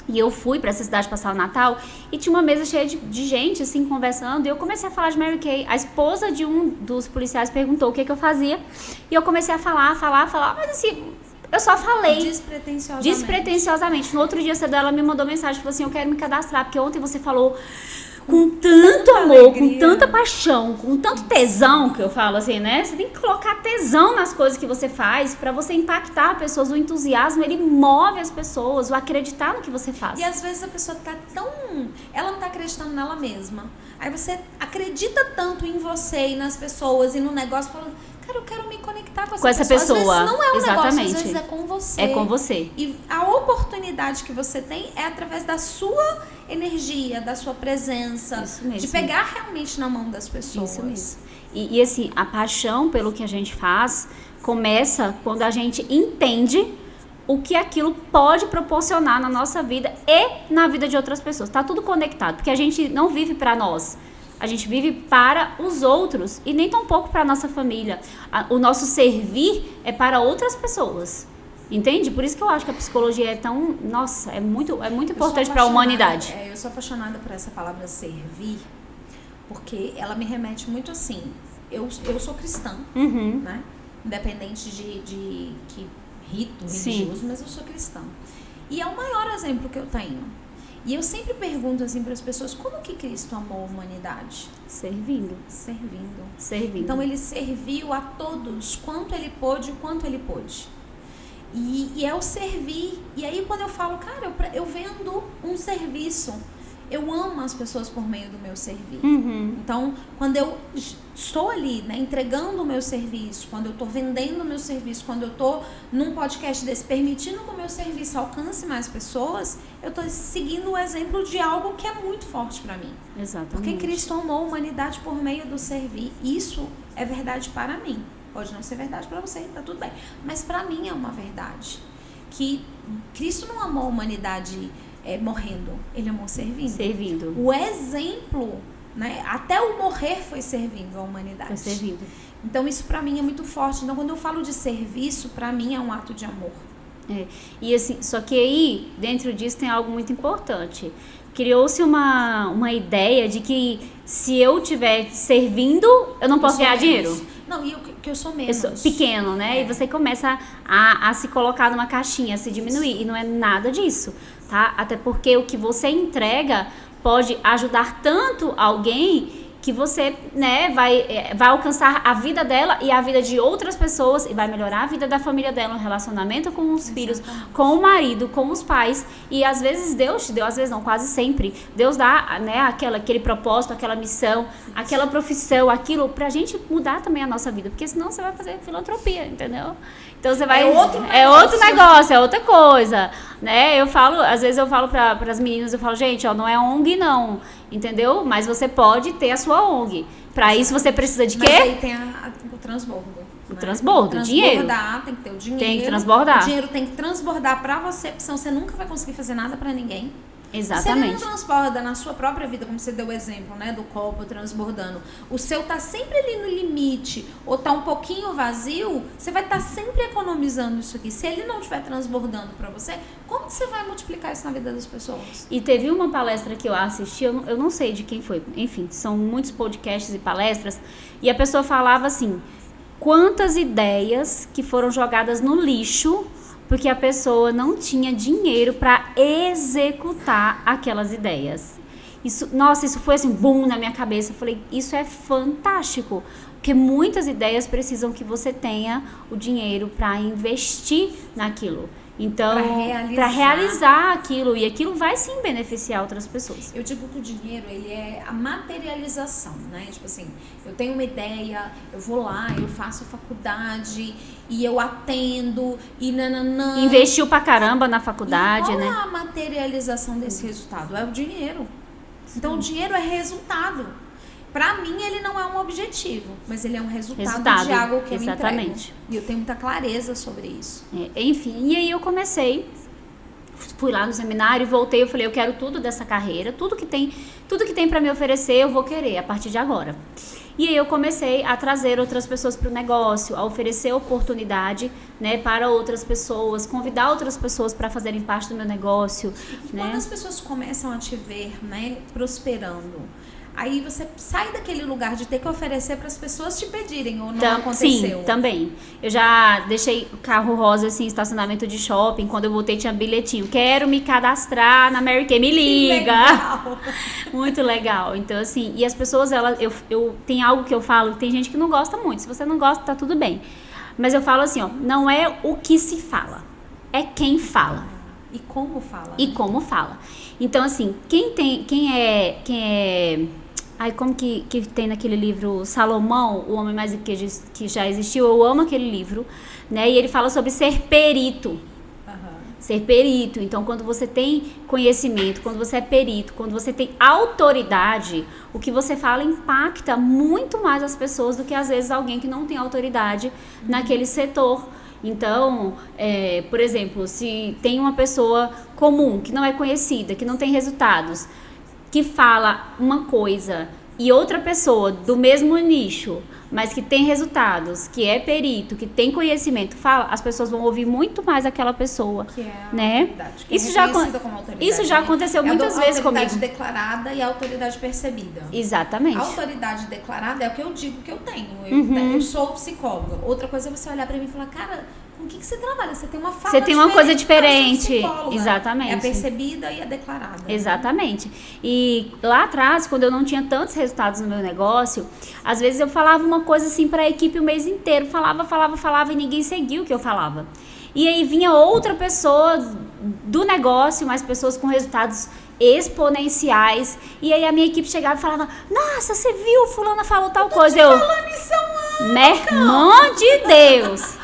E eu fui pra essa cidade passar o Natal e tinha uma mesa cheia de gente, assim, conversando. E eu comecei a falar de Mary Kay. A esposa de um dos policiais perguntou o que eu fazia. E eu comecei a falar. Mas assim, eu só falei. Despretensiosamente. No outro dia, ela me mandou mensagem, falou assim, eu quero me cadastrar, porque ontem você falou com tanto amor, alegria, com tanta paixão, com tanto tesão, que eu falo assim, né? Você tem que colocar tesão nas coisas que você faz pra você impactar pessoas. O entusiasmo, ele move as pessoas, o acreditar no que você faz. E às vezes a pessoa tá ela não tá acreditando nela mesma. Aí você acredita tanto em você e nas pessoas e no negócio, falando, cara, eu quero me conectar com essa pessoa. Às vezes não é um negócio, às vezes é com você. É com você. E a oportunidade que você tem é através da sua energia, da sua presença, de pegar realmente na mão das pessoas. Isso mesmo. E assim, a paixão pelo que a gente faz começa quando a gente entende o que aquilo pode proporcionar na nossa vida e na vida de outras pessoas. Tá tudo conectado, porque a gente não vive para nós. A gente vive para os outros e nem tão pouco para a nossa família. O nosso servir é para outras pessoas. Entende? Por isso que eu acho que a psicologia é tão... Nossa, é muito importante para a humanidade. Eu sou apaixonada por essa palavra servir, porque ela me remete muito assim. Eu sou cristã, né? Independente de que rito religioso, mas eu sou cristã. E é o maior exemplo que eu tenho. E eu sempre pergunto assim para as pessoas, como que Cristo amou a humanidade? Servindo. Então ele serviu a todos, quanto ele pôde, o quanto ele pôde. E é o servir. E aí quando eu falo, cara, eu vendo um serviço, eu amo as pessoas por meio do meu servir. Então, quando eu estou ali, né, entregando o meu serviço, quando eu estou vendendo o meu serviço, quando eu estou num podcast desse, permitindo que o meu serviço alcance mais pessoas, eu estou seguindo o exemplo de algo que é muito forte para mim. Exatamente. Porque Cristo amou a humanidade por meio do servir. Isso é verdade para mim. Pode não ser verdade para você, tá tudo bem. Mas para mim é uma verdade. Que Cristo não amou a humanidade morrendo, ele amou servindo. O exemplo, né, até o morrer foi servindo a humanidade. Foi servindo. Então isso pra mim é muito forte. Então quando eu falo de serviço, pra mim é um ato de amor. E assim, só que aí dentro disso tem algo muito importante. Criou-se uma ideia de que se eu estiver servindo, eu não posso ganhar dinheiro. Não, e que eu sou menos. Eu sou pequeno, né? E você começa a se colocar numa caixinha, a se diminuir. E não é nada disso, tá? Até porque o que você entrega pode ajudar tanto alguém que você, né, vai alcançar a vida dela e a vida de outras pessoas e vai melhorar a vida da família dela, o relacionamento com os filhos, com o marido, com os pais. E às vezes Deus te deu, às vezes não, quase sempre, Deus dá, né, aquele propósito, aquela missão, aquela profissão, aquilo pra gente mudar também a nossa vida, porque senão você vai fazer filantropia, entendeu? Então você vai... É outro negócio, é outra coisa, né? Às vezes eu falo para as meninas, eu falo, gente, ó, não é ONG não, entendeu? Mas você pode ter a sua ONG. Para isso você precisa de quê? Mas aí tem o transbordo. O transbordo, dinheiro. Tem que ter o dinheiro. Tem que transbordar. O dinheiro tem que transbordar para você, porque senão você nunca vai conseguir fazer nada para ninguém. Exatamente. Se ele não transborda na sua própria vida, como você deu o exemplo, né, do copo transbordando, o seu tá sempre ali no limite, ou tá um pouquinho vazio, você vai estar sempre economizando isso aqui. Se ele não estiver transbordando para você, como que você vai multiplicar isso na vida das pessoas? E teve uma palestra que eu assisti, eu não sei de quem foi, enfim, são muitos podcasts e palestras, e a pessoa falava assim, quantas ideias que foram jogadas no lixo porque a pessoa não tinha dinheiro para executar aquelas ideias. Isso foi assim, boom, na minha cabeça. Eu falei, isso é fantástico, porque muitas ideias precisam que você tenha o dinheiro para investir naquilo. Então, para realizar aquilo, e aquilo vai sim beneficiar outras pessoas. Eu digo que o dinheiro, ele é a materialização, né? Tipo assim, eu tenho uma ideia, eu vou lá, eu faço faculdade e eu atendo e nananã. Investiu pra caramba na faculdade, e qual né? é a materialização desse resultado? É o dinheiro. Então, o dinheiro é resultado. Pra mim, ele não é um objetivo, mas ele é um resultado de algo que eu entrego. E eu tenho muita clareza sobre isso. Enfim, e aí eu comecei, fui lá no seminário, voltei, eu falei, eu quero tudo dessa carreira, tudo que tem para me oferecer, eu vou querer a partir de agora. E aí eu comecei a trazer outras pessoas para o negócio, a oferecer oportunidade, né, para outras pessoas, convidar outras pessoas para fazerem parte do meu negócio. E quando as pessoas começam a te ver, né, prosperando, aí você sai daquele lugar de ter que oferecer para as pessoas te pedirem, ou não aconteceu? Sim, também. Eu já deixei o carro rosa, assim, em estacionamento de shopping. Quando eu voltei tinha bilhetinho. Quero me cadastrar na Mary Kay, me liga. Legal. Muito legal. Então, assim, e as pessoas, eu tem algo que eu falo, tem gente que não gosta muito. Se você não gosta, tá tudo bem. Mas eu falo assim, ó, não é o que se fala, é quem fala. E como fala. E como fala. Então, assim, quem é ai, como que tem naquele livro Salomão, o homem mais rico que já existiu, eu amo aquele livro, né? E ele fala sobre ser perito. Ser perito. Então, quando você tem conhecimento, quando você é perito, quando você tem autoridade, o que você fala impacta muito mais as pessoas do que, às vezes, alguém que não tem autoridade naquele setor. Então, por exemplo, se tem uma pessoa comum, que não é conhecida, que não tem resultados, que fala uma coisa e outra pessoa do mesmo nicho, mas que tem resultados, que é perito, que tem conhecimento, fala, as pessoas vão ouvir muito mais aquela pessoa, que é a né? autoridade, que como autoridade, isso já aconteceu muitas vezes comigo. A autoridade declarada e a autoridade percebida. Exatamente. A autoridade declarada é o que eu digo que eu tenho. Eu sou psicóloga. Outra coisa é você olhar pra mim e falar, cara, com o que você trabalha? Você tem uma fala Você tem uma coisa diferente. Exatamente. É a percebida e a declarada. Exatamente. E lá atrás, quando eu não tinha tantos resultados no meu negócio, às vezes eu falava uma coisa assim para a equipe o mês inteiro. Falava e ninguém seguia o que eu falava. E aí vinha outra pessoa do negócio, mais pessoas com resultados exponenciais. E aí a minha equipe chegava e falava, nossa, você viu, fulana falou tal coisa. Falando isso há um ano, irmão de Deus.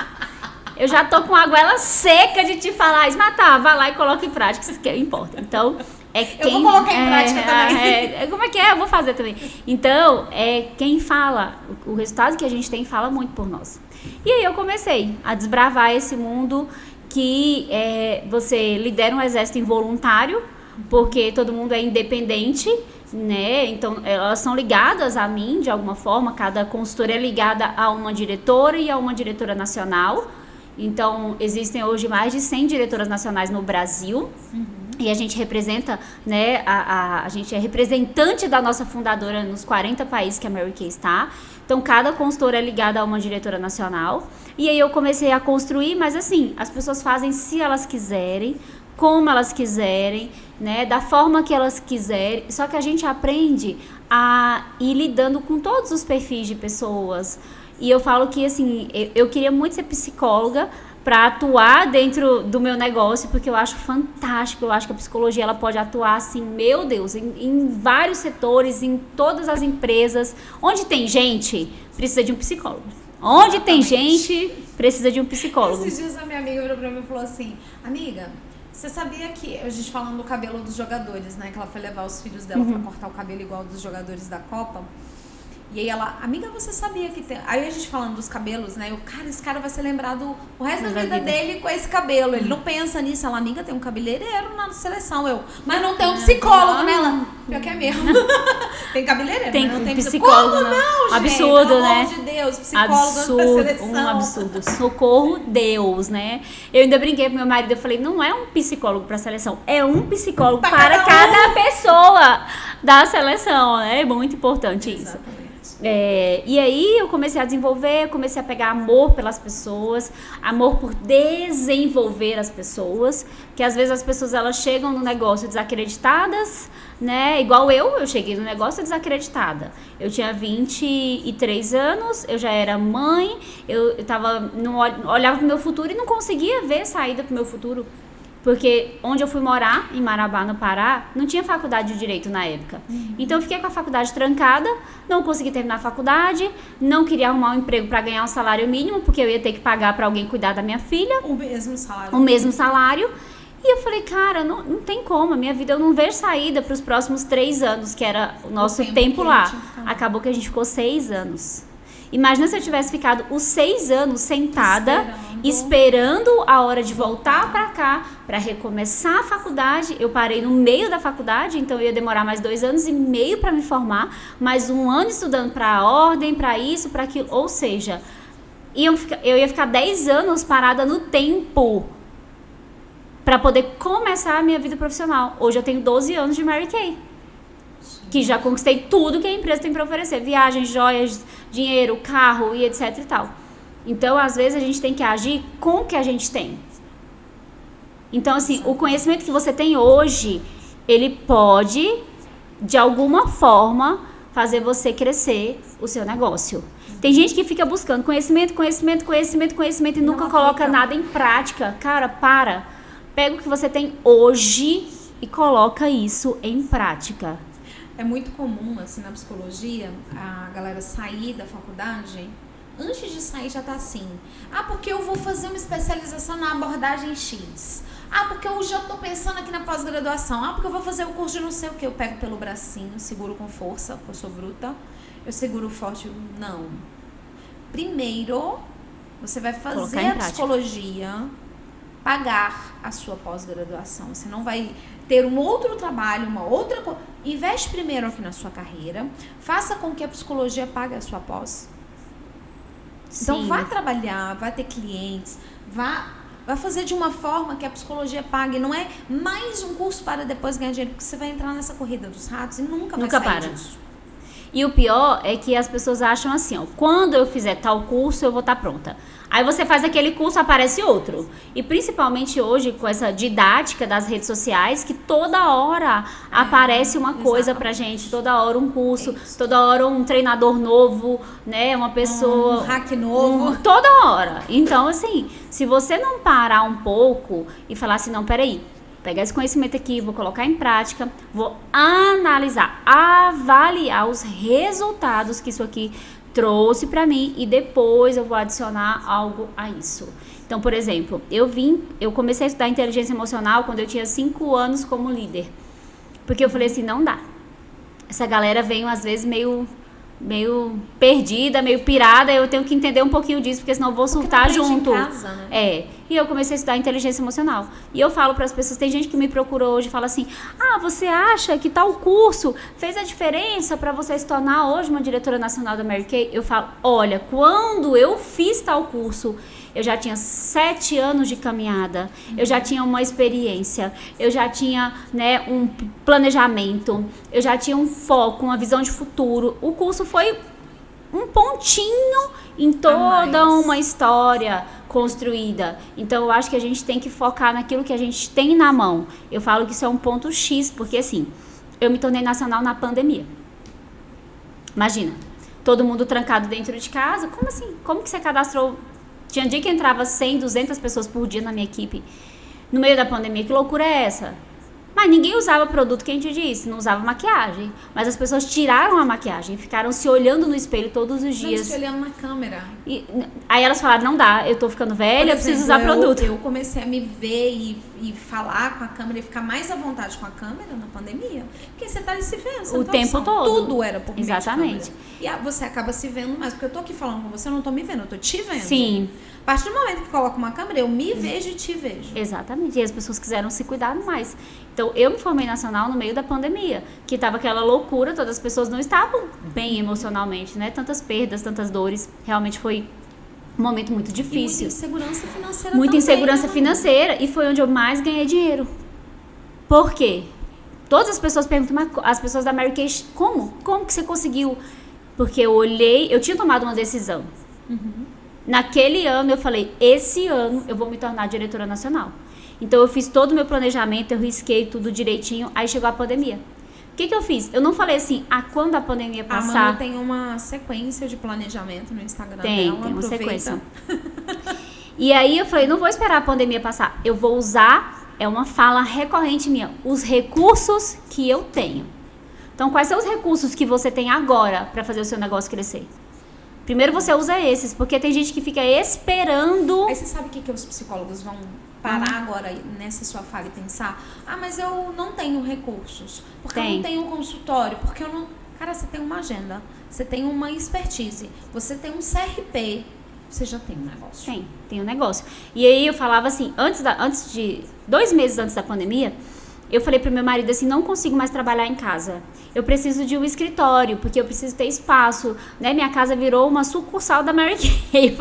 Eu já tô com a goela seca de te falar, Ismatar, vai lá e coloca em prática, isso que importa. Então, eu vou colocar em prática também. Como é que é? Eu vou fazer também. Então, quem fala, o resultado que a gente tem fala muito por nós. E aí eu comecei a desbravar esse mundo que você lidera um exército involuntário, porque todo mundo é independente, né? Então, elas são ligadas a mim, de alguma forma. Cada consultora é ligada a uma diretora e a uma diretora nacional. Então, existem hoje mais de 100 diretoras nacionais no Brasil. E a gente representa, né, a gente é representante da nossa fundadora nos 40 países que a Mary Kay está. Então, cada consultora é ligada a uma diretora nacional. E aí eu comecei a construir, mas assim, as pessoas fazem se elas quiserem, como elas quiserem, né, da forma que elas quiserem. Só que a gente aprende a ir lidando com todos os perfis de pessoas. E eu falo que, assim, eu queria muito ser psicóloga para atuar dentro do meu negócio, porque eu acho fantástico, eu acho que a psicologia ela pode atuar, assim, meu Deus, em vários setores, em todas as empresas. Onde tem gente, precisa de um psicólogo. Onde Exatamente. Tem gente, precisa de um psicólogo. Esses dias a minha amiga virou pra mim e falou assim, amiga, você sabia que, a gente falando do cabelo dos jogadores, né, que ela foi levar os filhos dela pra cortar o cabelo igual dos jogadores da Copa. E aí ela, amiga, você sabia que tem... Aí a gente falando dos cabelos, né? Esse cara vai ser lembrado o resto da vida dele com esse cabelo. Ele não pensa nisso. Ela, amiga, tem um cabeleireiro na seleção. Mas não tem um psicólogo, né? Ela, pior que é mesmo. Tem cabeleireiro, mas não tem psicólogo. Como não, gente? Absurdo, pelo né? amor de Deus, psicólogo na seleção. Um absurdo. Socorro, Deus, né? Eu ainda brinquei pro meu marido, eu falei, não é um psicólogo pra seleção, é um psicólogo para cada pessoa da seleção, né? É muito importante isso. Exatamente. E aí eu comecei a desenvolver, comecei a pegar amor pelas pessoas, amor por desenvolver as pessoas, que às vezes as pessoas elas chegam no negócio desacreditadas, né? Igual eu cheguei no negócio desacreditada. Eu tinha 23 anos, eu já era mãe, eu olhava pro meu futuro e não conseguia ver saída pro meu futuro. Porque onde eu fui morar, em Marabá, no Pará, não tinha faculdade de Direito na época. Então eu fiquei com a faculdade trancada, não consegui terminar a faculdade, não queria arrumar um emprego para ganhar um salário mínimo, porque eu ia ter que pagar para alguém cuidar da minha filha. O mesmo salário. O mesmo salário. E eu falei, cara, não tem como, a minha vida eu não vejo saída para os próximos 3 anos, que era o nosso tempo lá. Acabou que a gente ficou 6 anos. Imagina se eu tivesse ficado os 6 anos sentada, esperando a hora de voltar para cá, para recomeçar a faculdade. Eu parei no meio da faculdade, então eu ia demorar mais 2 anos e meio para me formar, mais 1 ano estudando para a ordem, para isso, para aquilo. Ou seja, eu ia ficar 10 anos parada no tempo para poder começar a minha vida profissional. Hoje eu tenho 12 anos de Mary Kay, que já conquistei tudo que a empresa tem para oferecer. Viagens, joias, dinheiro, carro e etc e tal. Então, às vezes, a gente tem que agir com o que a gente tem. Então, assim, o conhecimento que você tem hoje, ele pode, de alguma forma, fazer você crescer o seu negócio. Tem gente que fica buscando conhecimento e nunca coloca nada em prática. Cara, pega o que você tem hoje e coloca isso em prática. É muito comum, assim, na psicologia, a galera sair da faculdade, antes de sair já tá assim, porque eu vou fazer uma especialização na abordagem X, porque eu já tô pensando aqui na pós-graduação, porque eu vou fazer o curso de não sei o que, eu pego pelo bracinho, seguro com força, porque eu sou bruta, eu seguro forte, não. Primeiro, você vai fazer a psicologia, pagar a sua pós-graduação, você não vai ter um outro trabalho, uma outra coisa. Investe primeiro aqui na sua carreira, faça com que a psicologia pague a sua pós. Sim. Então, vá trabalhar, vai ter clientes, vai fazer de uma forma que a psicologia pague. Não é mais um curso para depois ganhar dinheiro, porque você vai entrar nessa corrida dos ratos e nunca vai sair disso. E o pior é que as pessoas acham assim, quando eu fizer tal curso, eu vou estar pronta. Aí você faz aquele curso, aparece outro. E principalmente hoje, com essa didática das redes sociais, que toda hora aparece uma coisa pra gente. Toda hora um curso, toda hora um treinador novo, né? Uma pessoa... Um hack novo. Toda hora. Então, assim, se você não parar um pouco e falar assim, não, peraí, pegar esse conhecimento aqui, vou colocar em prática, vou analisar, avaliar os resultados que isso aqui trouxe para mim e depois eu vou adicionar algo a isso. Então, por exemplo, eu comecei a estudar inteligência emocional quando eu tinha 5 anos como líder. Porque eu falei assim, não dá. Essa galera vem às vezes meio perdida, meio pirada, eu tenho que entender um pouquinho disso, porque senão eu vou surtar junto. Em casa, né? E eu comecei a estudar inteligência emocional. E eu falo para as pessoas, tem gente que me procurou hoje e fala assim, você acha que tal curso fez a diferença para você se tornar hoje uma diretora nacional da Mary Kay? Eu falo, olha, quando eu fiz tal curso, eu já tinha 7 anos de caminhada, eu já tinha uma experiência, eu já tinha, né, um planejamento, eu já tinha um foco, uma visão de futuro. O curso foi um pontinho em toda uma história construída. Então, eu acho que a gente tem que focar naquilo que a gente tem na mão. Eu falo que isso é um ponto X, porque assim, eu me tornei nacional na pandemia. Imagina, todo mundo trancado dentro de casa. Como assim? Como que você cadastrou? Tinha dia que entrava 100, 200 pessoas por dia na minha equipe. No meio da pandemia, que loucura é essa? Mas ninguém usava produto, quem te disse? Não usava maquiagem. Mas as pessoas tiraram a maquiagem, ficaram se olhando no espelho todos os dias. Se olhando na câmera. Aí elas falaram, não dá, eu tô ficando velha, eu preciso usar produto. Eu comecei a me ver e falar com a câmera e ficar mais à vontade com a câmera na pandemia. Porque você tá ali se vendo. Você o tempo todo. Tudo era por meio de Exatamente. câmera. E você acaba se vendo mais. Porque eu tô aqui falando com você, eu não tô me vendo, eu tô te vendo. Sim. A partir do momento que coloco uma câmera, eu me vejo e te vejo. Exatamente. E as pessoas quiseram se cuidar mais. Então, eu me formei nacional no meio da pandemia, que tava aquela loucura, todas as pessoas não estavam bem emocionalmente, né? Tantas perdas, tantas dores. Realmente foi um momento muito difícil. E muita insegurança financeira Muita também, insegurança financeira. E foi onde eu mais ganhei dinheiro. Por quê? Todas as pessoas perguntam, mas as pessoas da Mary Kay, como? Como que você conseguiu? Porque eu olhei, eu tinha tomado uma decisão. Naquele ano eu falei, esse ano eu vou me tornar diretora nacional. Então eu fiz todo o meu planejamento, eu risquei tudo direitinho, aí chegou a pandemia. O que eu fiz? Eu não falei assim, quando a pandemia passar... A Manu tem uma sequência de planejamento no Instagram dela. Tem uma sequência. E aí eu falei, não vou esperar a pandemia passar, eu vou usar, é uma fala recorrente minha, os recursos que eu tenho. Então quais são os recursos que você tem agora para fazer o seu negócio crescer? Primeiro você usa esses, porque tem gente que fica esperando... Aí você sabe o que os psicólogos vão parar agora nessa sua fala e pensar? Mas eu não tenho recursos, porque eu não tenho um consultório, porque eu não... Cara, você tem uma agenda. você tem uma expertise, você tem um CRP, você já tem um negócio. Tem um negócio. E aí eu falava assim, 2 meses antes da pandemia, eu falei pro meu marido assim, não consigo mais trabalhar em casa. Eu preciso de um escritório, porque eu preciso ter espaço, né? Minha casa virou uma sucursal da Mary Kay.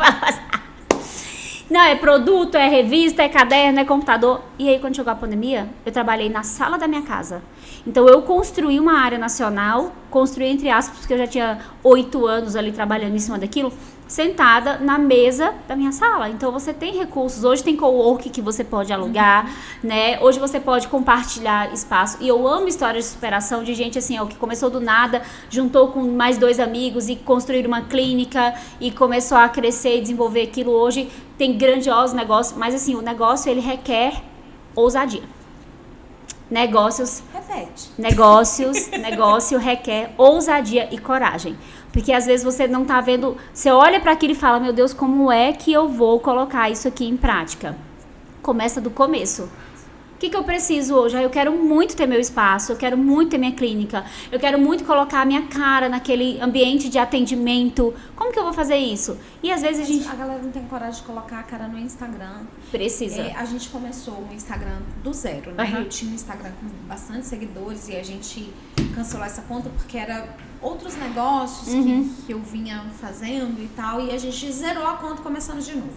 Não, é produto, é revista, é caderno, é computador. E aí, quando chegou a pandemia, eu trabalhei na sala da minha casa. Então, eu construí uma área nacional, construí entre aspas, porque eu já tinha 8 anos ali trabalhando em cima daquilo, sentada na mesa da minha sala. Então, você tem recursos. Hoje tem cowork que você pode alugar, né? Hoje você pode compartilhar espaço. E eu amo histórias de superação de gente assim, ó, que começou do nada, juntou com mais 2 amigos e construíram uma clínica e começou a crescer e desenvolver aquilo. Hoje tem grandiosos negócios, mas assim, o negócio ele requer ousadia. Negócio requer ousadia e coragem. Porque às vezes você não tá vendo, você olha para aquilo e fala, meu Deus, como é que eu vou colocar isso aqui em prática? Começa do começo. O que eu preciso hoje? Eu quero muito ter meu espaço, eu quero muito ter minha clínica, eu quero muito colocar a minha cara naquele ambiente de atendimento. Como que eu vou fazer isso? E às vezes a galera não tem coragem de colocar a cara no Instagram. Precisa. A gente começou o Instagram do zero, né? Eu tinha um Instagram com bastante seguidores e a gente cancelou essa conta porque era outros negócios que eu vinha fazendo e tal. E a gente zerou a conta começando de novo.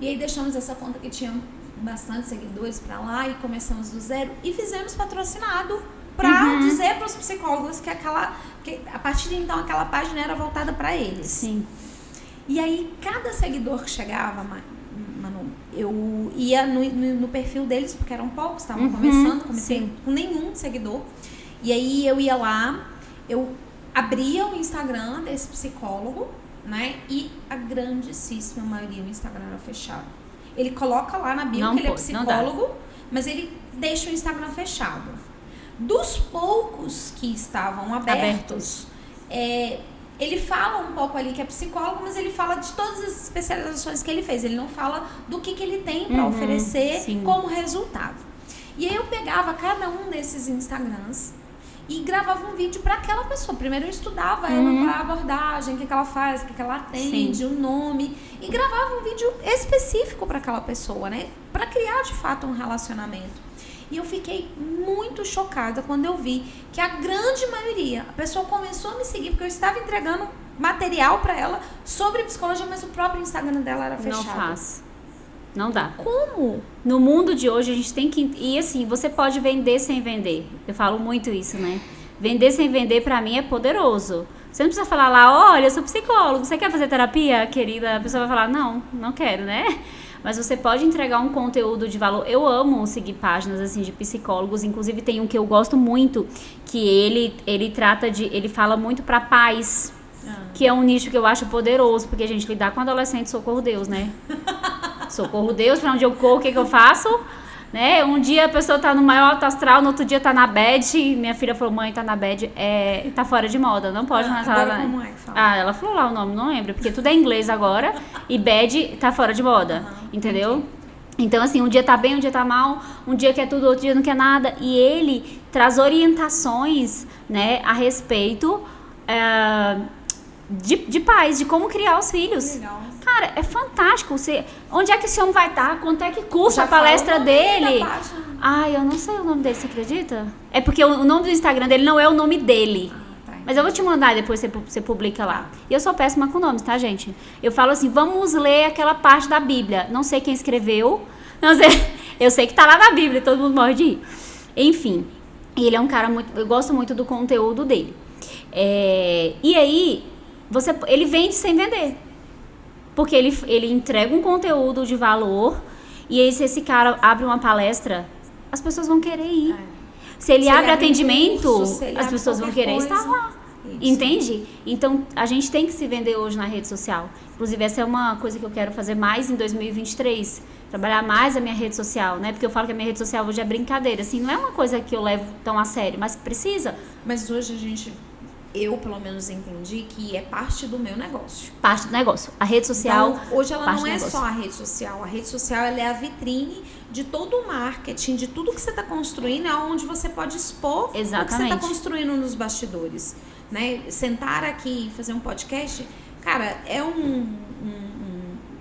E aí deixamos essa conta que tinha bastante seguidores pra lá e começamos do zero e fizemos patrocinado pra dizer pros psicólogos que a partir de então aquela página era voltada pra eles. Sim. E aí cada seguidor que chegava, Manu, eu ia no perfil deles, porque eram poucos, estavam começando, comecei com nenhum seguidor. E aí eu ia lá, eu abria o Instagram desse psicólogo, né? E a grandíssima maioria do Instagram era fechado. Ele coloca lá na bio que ele é psicólogo, mas ele deixa o Instagram fechado. Dos poucos que estavam abertos. Ele fala um pouco ali que é psicólogo, mas ele fala de todas as especializações que ele fez. Ele não fala do que ele tem para oferecer como resultado. E aí eu pegava cada um desses Instagrams e gravava um vídeo para aquela pessoa. Primeiro eu estudava ela, a abordagem, o que ela faz, o que ela atende, o nome. E gravava um vídeo específico para aquela pessoa, né? Para criar, de fato, um relacionamento. E eu fiquei muito chocada quando eu vi que a grande maioria, a pessoa começou a me seguir, porque eu estava entregando material para ela sobre psicologia, mas o próprio Instagram dela era fechado. Não faz. Não dá. Como? No mundo de hoje, a gente tem que... E assim, você pode vender sem vender. Eu falo muito isso, né? Vender sem vender, pra mim, é poderoso. Você não precisa falar lá, olha, eu sou psicólogo, você quer fazer terapia, querida? A pessoa vai falar, não quero, né? Mas você pode entregar um conteúdo de valor. Eu amo seguir páginas, assim, de psicólogos. Inclusive, tem um que eu gosto muito, que ele trata de... Ele fala muito pra pais, que é um nicho que eu acho poderoso, porque a gente lidar com adolescente, socorro Deus, né? Socorro Deus, pra onde eu corro, o que eu faço? Né? Um dia a pessoa tá no maior alto astral, no outro dia tá na bad. Minha filha falou, mãe, tá na bad, tá fora de moda, não pode mais falar. Agora como é que fala? Ela falou lá o nome, não lembro, porque tudo é inglês agora e bad tá fora de moda, entendeu? Entendi. Então, assim, um dia tá bem, um dia tá mal, um dia quer tudo, outro dia não quer nada. E ele traz orientações, né, a respeito de pais, de como criar os filhos. Legal. Cara, é fantástico. Onde é que esse homem vai estar? Quanto é que custa a palestra dele? Ai, eu não sei o nome dele, você acredita? É porque o nome do Instagram dele não é o nome dele. Mas eu vou te mandar depois, você publica lá. E eu sou péssima com nomes, tá, gente? Eu falo assim, vamos ler aquela parte da Bíblia. Não sei quem escreveu. Não sei. Eu sei que tá lá na Bíblia, todo mundo morre de rir. Enfim, ele é um cara muito... Eu gosto muito do conteúdo dele. E aí, ele vende sem vender. Porque ele entrega um conteúdo de valor. E aí, se esse cara abre uma palestra, as pessoas vão querer ir. Se ele abre atendimento, as pessoas vão querer estar lá. Isso. Entende? Então, a gente tem que se vender hoje na rede social. Inclusive, essa é uma coisa que eu quero fazer mais em 2023. Trabalhar mais a minha rede social, né? Porque eu falo que a minha rede social hoje é brincadeira. Assim, não é uma coisa que eu levo tão a sério, mas precisa. Mas hoje eu pelo menos entendi que é parte do meu negócio. Parte do negócio. A rede social... Então, hoje ela não é só a rede social. A rede social ela é a vitrine de todo o marketing, de tudo que você está construindo, é onde você pode expor o que você está construindo nos bastidores. né? Sentar aqui e fazer um podcast, cara, é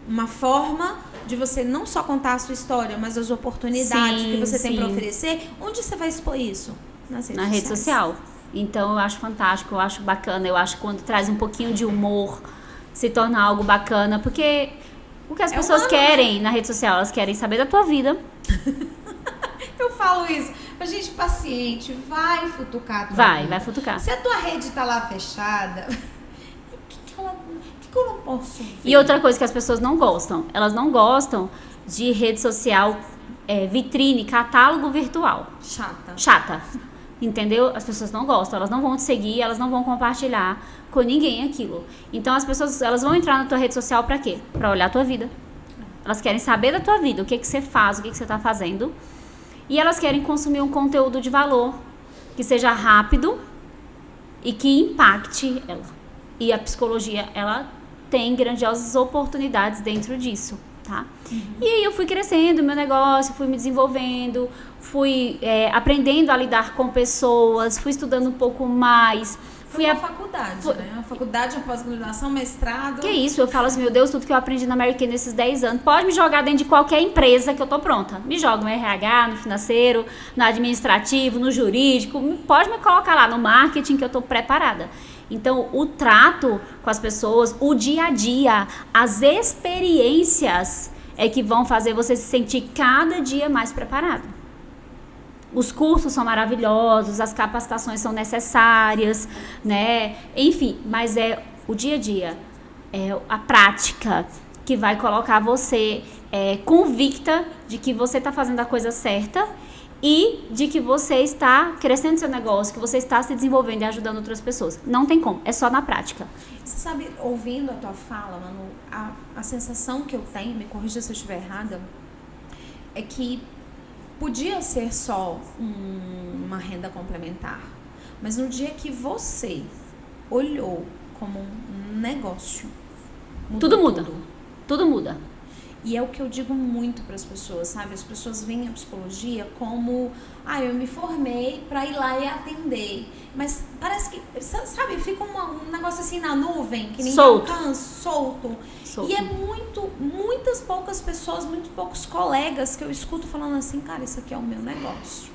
uma forma de você não só contar a sua história, mas as oportunidades que você tem para oferecer. Onde você vai expor isso? Na rede social. Então eu acho fantástico, eu acho bacana, eu acho que quando traz um pouquinho de humor, se torna algo bacana, porque o que as pessoas querem na rede social, elas querem saber da tua vida. Eu falo isso pra gente paciente, vai futucar. Vai futucar. Se a tua rede tá lá fechada, o que eu não posso ver? E outra coisa que as pessoas não gostam, elas não gostam de rede social, vitrine, catálogo virtual. Chata. Entendeu? As pessoas não gostam, elas não vão te seguir, elas não vão compartilhar com ninguém aquilo. Então as pessoas, elas vão entrar na tua rede social pra quê? Pra olhar a tua vida. Elas querem saber da tua vida, o que você faz, o que você tá fazendo. E elas querem consumir um conteúdo de valor, que seja rápido e que impacte ela. E a psicologia, ela tem grandiosas oportunidades dentro disso, tá? E aí eu fui crescendo meu negócio, fui me desenvolvendo, fui aprendendo a lidar com pessoas, fui estudando um pouco mais. Foi uma faculdade, né? Uma faculdade, uma pós-graduação, mestrado. Que isso, eu falo assim, meu Deus, tudo que eu aprendi na Mary Kay nesses 10 anos, pode me jogar dentro de qualquer empresa que eu tô pronta. Me joga no RH, no financeiro, no administrativo, no jurídico, pode me colocar lá no marketing que eu tô preparada. Então, o trato com as pessoas, o dia a dia, as experiências é que vão fazer você se sentir cada dia mais preparado. Os cursos são maravilhosos, as capacitações são necessárias, né? Enfim, mas é o dia a dia, é a prática que vai colocar você convicta de que você está fazendo a coisa certa e de que você está crescendo seu negócio, que você está se desenvolvendo e ajudando outras pessoas. Não tem como, é só na prática. Você sabe, ouvindo a tua fala, Manu, a sensação que eu tenho, me corrija se eu estiver errada, é que podia ser só uma renda complementar, mas no dia que você olhou como um negócio, tudo muda. Tudo muda. E é o que eu digo muito para as pessoas, sabe? As pessoas veem a psicologia como, eu me formei para ir lá e atender. Mas parece que, sabe, fica um negócio assim na nuvem, que ninguém alcança, solto. E é muitas poucas pessoas, muito poucos colegas que eu escuto falando assim, cara, isso aqui é o meu negócio.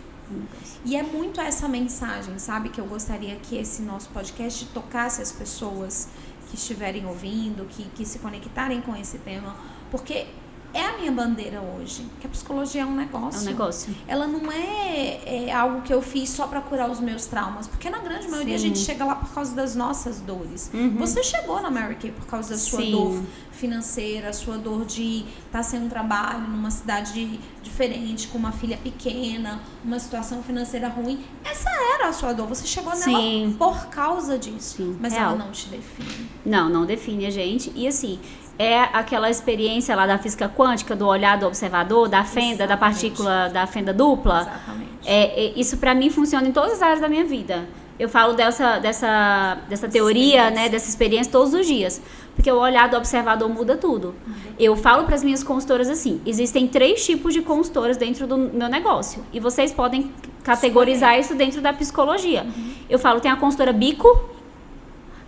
E é muito essa mensagem, sabe, que eu gostaria que esse nosso podcast tocasse as pessoas que estiverem ouvindo, que se conectarem com esse tema, porque é a minha bandeira hoje, que a psicologia é um negócio. É um negócio. Ela não é algo que eu fiz só para curar os meus traumas, porque na grande maioria a gente chega lá por causa das nossas dores. Você chegou na Mary Kay por causa da sua dor financeira, a sua dor de estar sem um trabalho numa cidade diferente, com uma filha pequena, uma situação financeira ruim. Essa era a sua dor. Você chegou nela por causa disso. Mas ela não te define. Não define a gente. E assim, é aquela experiência lá da física quântica, do olhar do observador, da fenda, da partícula, da fenda dupla. Exatamente. Isso pra mim funciona em todas as áreas da minha vida. Eu falo dessa teoria, né, dessa experiência todos os dias. Porque o olhar do observador muda tudo. Eu falo para as minhas consultoras assim, existem 3 tipos de consultoras dentro do meu negócio. E vocês podem categorizar isso dentro da psicologia. Eu falo, tem a consultora bico,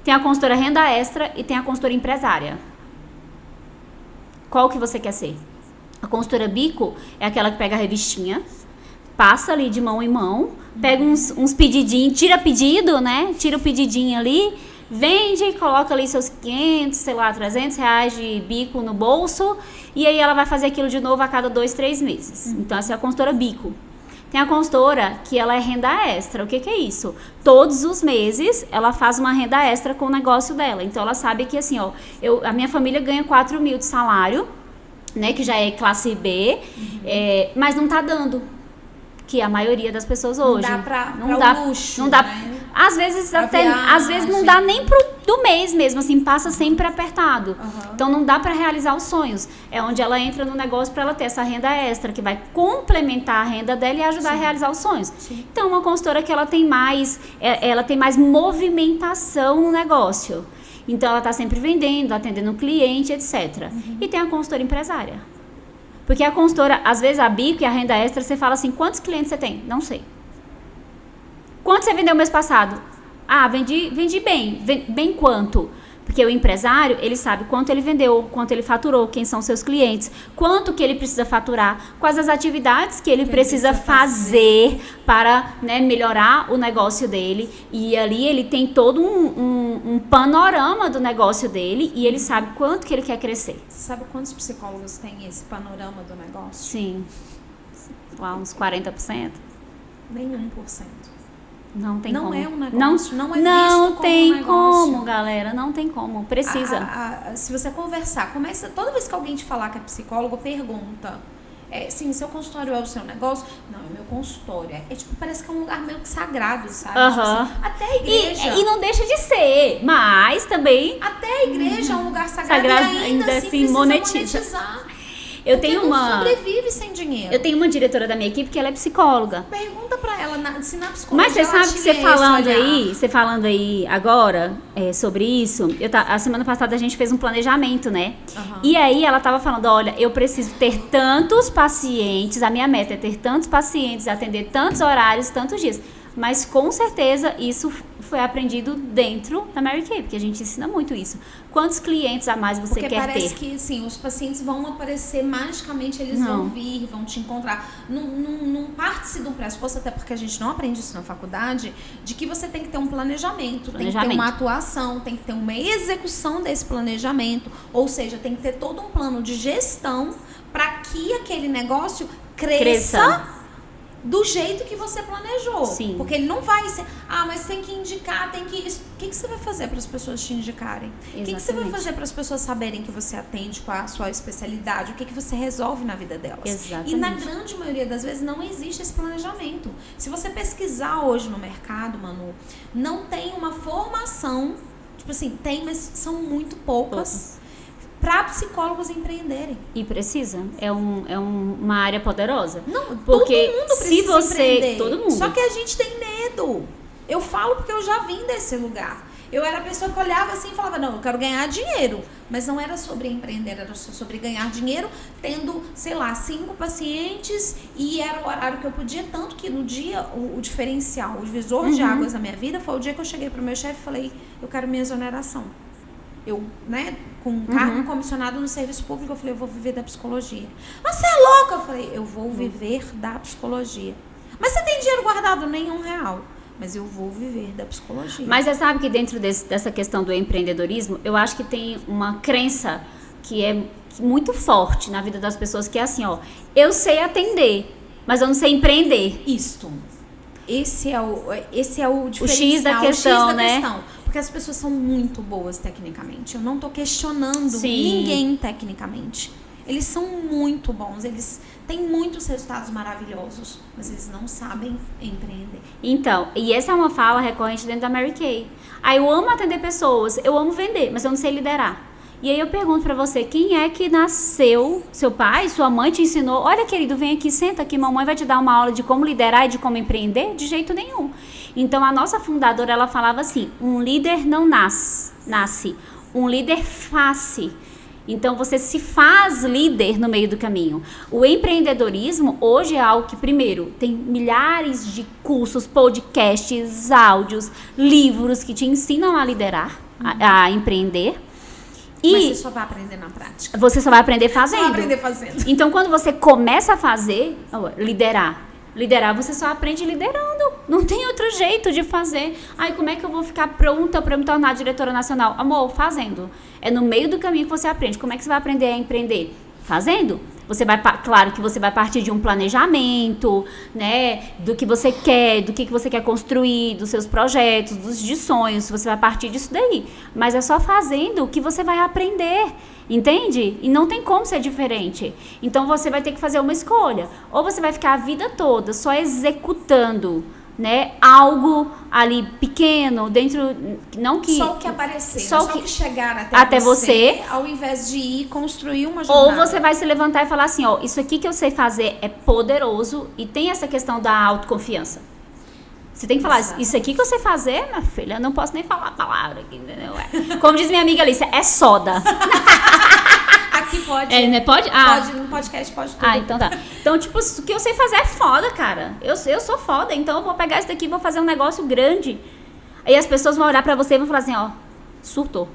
tem a consultora renda extra e tem a consultora empresária. Qual que você quer ser? A consultora bico é aquela que pega a revistinha, passa ali de mão em mão, pega uns pedidinhos, tira pedido, né? Tira o pedidinho ali, vende, coloca ali seus 500, sei lá, 300 reais de bico no bolso e aí ela vai fazer aquilo de novo a cada 2, 3 meses. Então essa é a consultora bico. Tem a consultora que ela é renda extra. O que é isso? Todos os meses ela faz uma renda extra com o negócio dela. Então ela sabe que assim, a minha família ganha 4 mil de salário, né, que já é classe B, mas não tá dando. Que a maioria das pessoas hoje. Não dá luxo, não dá. Né? Às vezes às vezes não dá nem do mês mesmo, assim, passa sempre apertado. Então não dá para realizar os sonhos. É onde ela entra no negócio para ela ter essa renda extra que vai complementar a renda dela e ajudar a realizar os sonhos. Então uma consultora que ela tem mais movimentação no negócio. Então ela tá sempre vendendo, atendendo o cliente, etc. E tem a consultora empresária. Porque a consultora, às vezes a bico e a renda extra, você fala assim, quantos clientes você tem? Não sei. Quanto você vendeu mês passado? Ah, vendi bem. Bem quanto? Porque o empresário, ele sabe quanto ele vendeu, quanto ele faturou, quem são seus clientes, quanto que ele precisa faturar, quais as atividades que ele precisa fazer para, né, melhorar o negócio dele. E ali ele tem todo um panorama do negócio dele e ele sabe quanto que ele quer crescer. Sabe quantos psicólogos têm esse panorama do negócio? Sim. Lá uns 40%. Nem 1%. Não tem como. Não é um negócio, não é visto não como tem um negócio. como, galera, não tem como, precisa. Se você conversar, toda vez que alguém te falar que é psicólogo, pergunta, sim, seu consultório é o seu negócio? Não, é meu consultório. Tipo, parece que é um lugar meio que sagrado, sabe? Tipo assim, até a igreja. E não deixa de ser, mas também... Até a igreja é um lugar sagrado e ainda assim monetizar. Eu tenho não sobrevive sem dinheiro. Eu tenho uma diretora da minha equipe que ela é psicóloga. Pergunta pra ela se na psicologia. Mas você sabe que você falando aí agora sobre isso, a semana passada a gente fez um planejamento, né? Uhum. E aí ela tava falando, olha, eu preciso ter tantos pacientes, a minha meta é ter tantos pacientes, atender tantos horários, tantos dias. Mas com certeza isso foi aprendido dentro da Mary Kay, porque a gente ensina muito isso. Quantos clientes a mais você quer ter? Porque parece que, sim, os pacientes vão aparecer magicamente, eles vão vir, vão te encontrar. Não parte-se do pressuposto, até porque a gente não aprende isso na faculdade, de que você tem que ter um planejamento, tem que ter uma atuação, tem que ter uma execução desse planejamento, ou seja, tem que ter todo um plano de gestão para que aquele negócio cresça. Do jeito que você planejou. Sim. Porque ele não vai ser... mas tem que indicar, tem que... O que você vai fazer para as pessoas te indicarem? O que você vai fazer para as pessoas saberem que você atende com a sua especialidade? O que você resolve na vida delas? Exatamente. E na grande maioria das vezes não existe esse planejamento. Se você pesquisar hoje no mercado, Manu, não tem uma formação... Tipo assim, tem, mas são muito poucas... para psicólogos empreenderem. E precisa. É uma área poderosa. Não, porque todo mundo precisa empreender. Todo mundo. Só que a gente tem medo. Eu falo porque eu já vim desse lugar. Eu era a pessoa que olhava assim e falava, não, eu quero ganhar dinheiro. Mas não era sobre empreender, era sobre ganhar dinheiro, tendo, sei lá, 5 pacientes e era o horário que eu podia. Tanto que no dia, o diferencial, o divisor de águas da minha vida foi o dia que eu cheguei pro meu chefe e falei, eu quero minha exoneração. Eu, né, com um cargo comissionado no serviço público, eu falei, eu vou viver da psicologia. Mas você é louca? Eu falei, eu vou viver da psicologia. Mas você tem dinheiro guardado? Nem R$1. Mas eu vou viver da psicologia. Mas você sabe que dentro dessa questão do empreendedorismo, eu acho que tem uma crença que é muito forte na vida das pessoas, que é assim, ó, eu sei atender, mas eu não sei empreender. Isto. Esse é o diferencial. O X da questão, né? Porque as pessoas são muito boas tecnicamente. Eu não tô questionando ninguém tecnicamente. Eles são muito bons, eles têm muitos resultados maravilhosos, mas eles não sabem empreender. Então, e essa é uma fala recorrente dentro da Mary Kay. Eu amo atender pessoas, eu amo vender, mas eu não sei liderar. E aí eu pergunto pra você, quem é que nasceu, seu pai, sua mãe te ensinou, olha querido, vem aqui, senta aqui, mamãe vai te dar uma aula de como liderar e de como empreender? De jeito nenhum. Então a nossa fundadora, ela falava assim, um líder não nasce, um líder faz-se. Então você se faz líder no meio do caminho. O empreendedorismo hoje é algo que, primeiro, tem milhares de cursos, podcasts, áudios, livros que te ensinam a liderar, a empreender. Mas você só vai aprender na prática. Você só vai aprender fazendo. Só vai aprender fazendo. Então, quando você começa a fazer, liderar, você só aprende liderando. Não tem outro jeito de fazer. Como é que eu vou ficar pronta para me tornar diretora nacional? Amor, fazendo. É no meio do caminho que você aprende. Como é que você vai aprender a empreender? Fazendo. Você vai, claro que você vai partir de um planejamento, né, do que você quer, do que você quer construir, dos seus projetos, de sonhos, você vai partir disso daí. Mas é só fazendo que você vai aprender, entende? E não tem como ser diferente. Então você vai ter que fazer uma escolha. Ou você vai ficar a vida toda só executando, né, algo ali pequeno, dentro, não que... Só o que aparecer, só o que chegar até você, ao invés de ir construir uma jornada. Ou você vai se levantar e falar assim, ó, isso aqui que eu sei fazer é poderoso e tem essa questão da autoconfiança. Você tem que falar, isso aqui que eu sei fazer, minha filha, eu não posso nem falar a palavra aqui, entendeu? Como diz minha amiga Alicia, é soda. Aqui pode. Né? Pode? Pode, no podcast pode tudo. Então tá. Então, tipo, o que eu sei fazer é foda, cara. Eu sou foda, então eu vou pegar isso daqui e vou fazer um negócio grande. Aí as pessoas vão olhar pra você e vão falar assim, ó, surtou.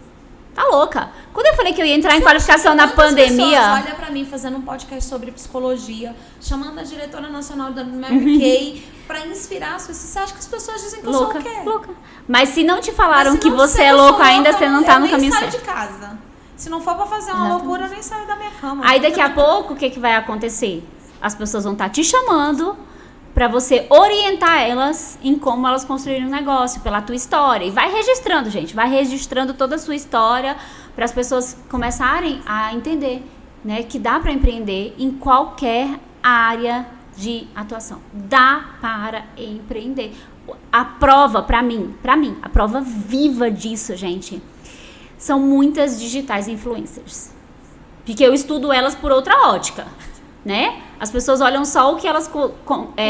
Tá louca. Quando eu falei que eu ia entrar em qualificação na pandemia... Olha pra mim fazendo um podcast sobre psicologia, chamando a diretora nacional da Mary Kay pra inspirar as pessoas. Você acha que as pessoas dizem que eu sou o quê? Louca. Mas se não te falaram que você é louco ainda, você não tá no caminho certo. Eu nem saio de casa. Se não for pra fazer uma loucura, eu nem saio da minha cama. Aí daqui a pouco, o que vai acontecer? As pessoas vão estar te chamando para você orientar elas em como elas construírem um negócio, pela tua história. E vai registrando, gente. Vai registrando toda a sua história para as pessoas começarem a entender, né, que dá para empreender em qualquer área de atuação. Dá para empreender. A prova, para mim, a prova viva disso, gente, são muitas digitais influencers. Porque eu estudo elas por outra ótica, né? As pessoas olham só o que elas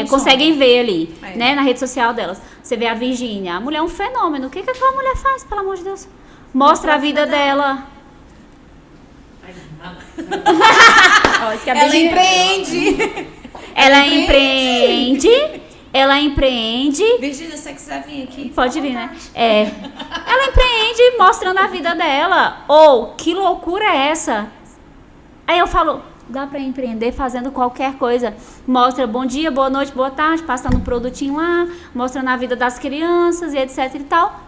conseguem ver ali, né? Na rede social delas. Você vê a Virgínia, a mulher é um fenômeno. O que aquela mulher faz, pelo amor de Deus? Mostra a vida dela. Ela empreende. Ela empreende. Virgínia, se você quiser vir aqui. Pode vir, né? Ela empreende mostrando a vida dela. Ou, que loucura é essa? Aí eu falo, dá pra empreender fazendo qualquer coisa. Mostra bom dia, boa noite, boa tarde, passando um produtinho lá, mostrando a vida das crianças e etc e tal.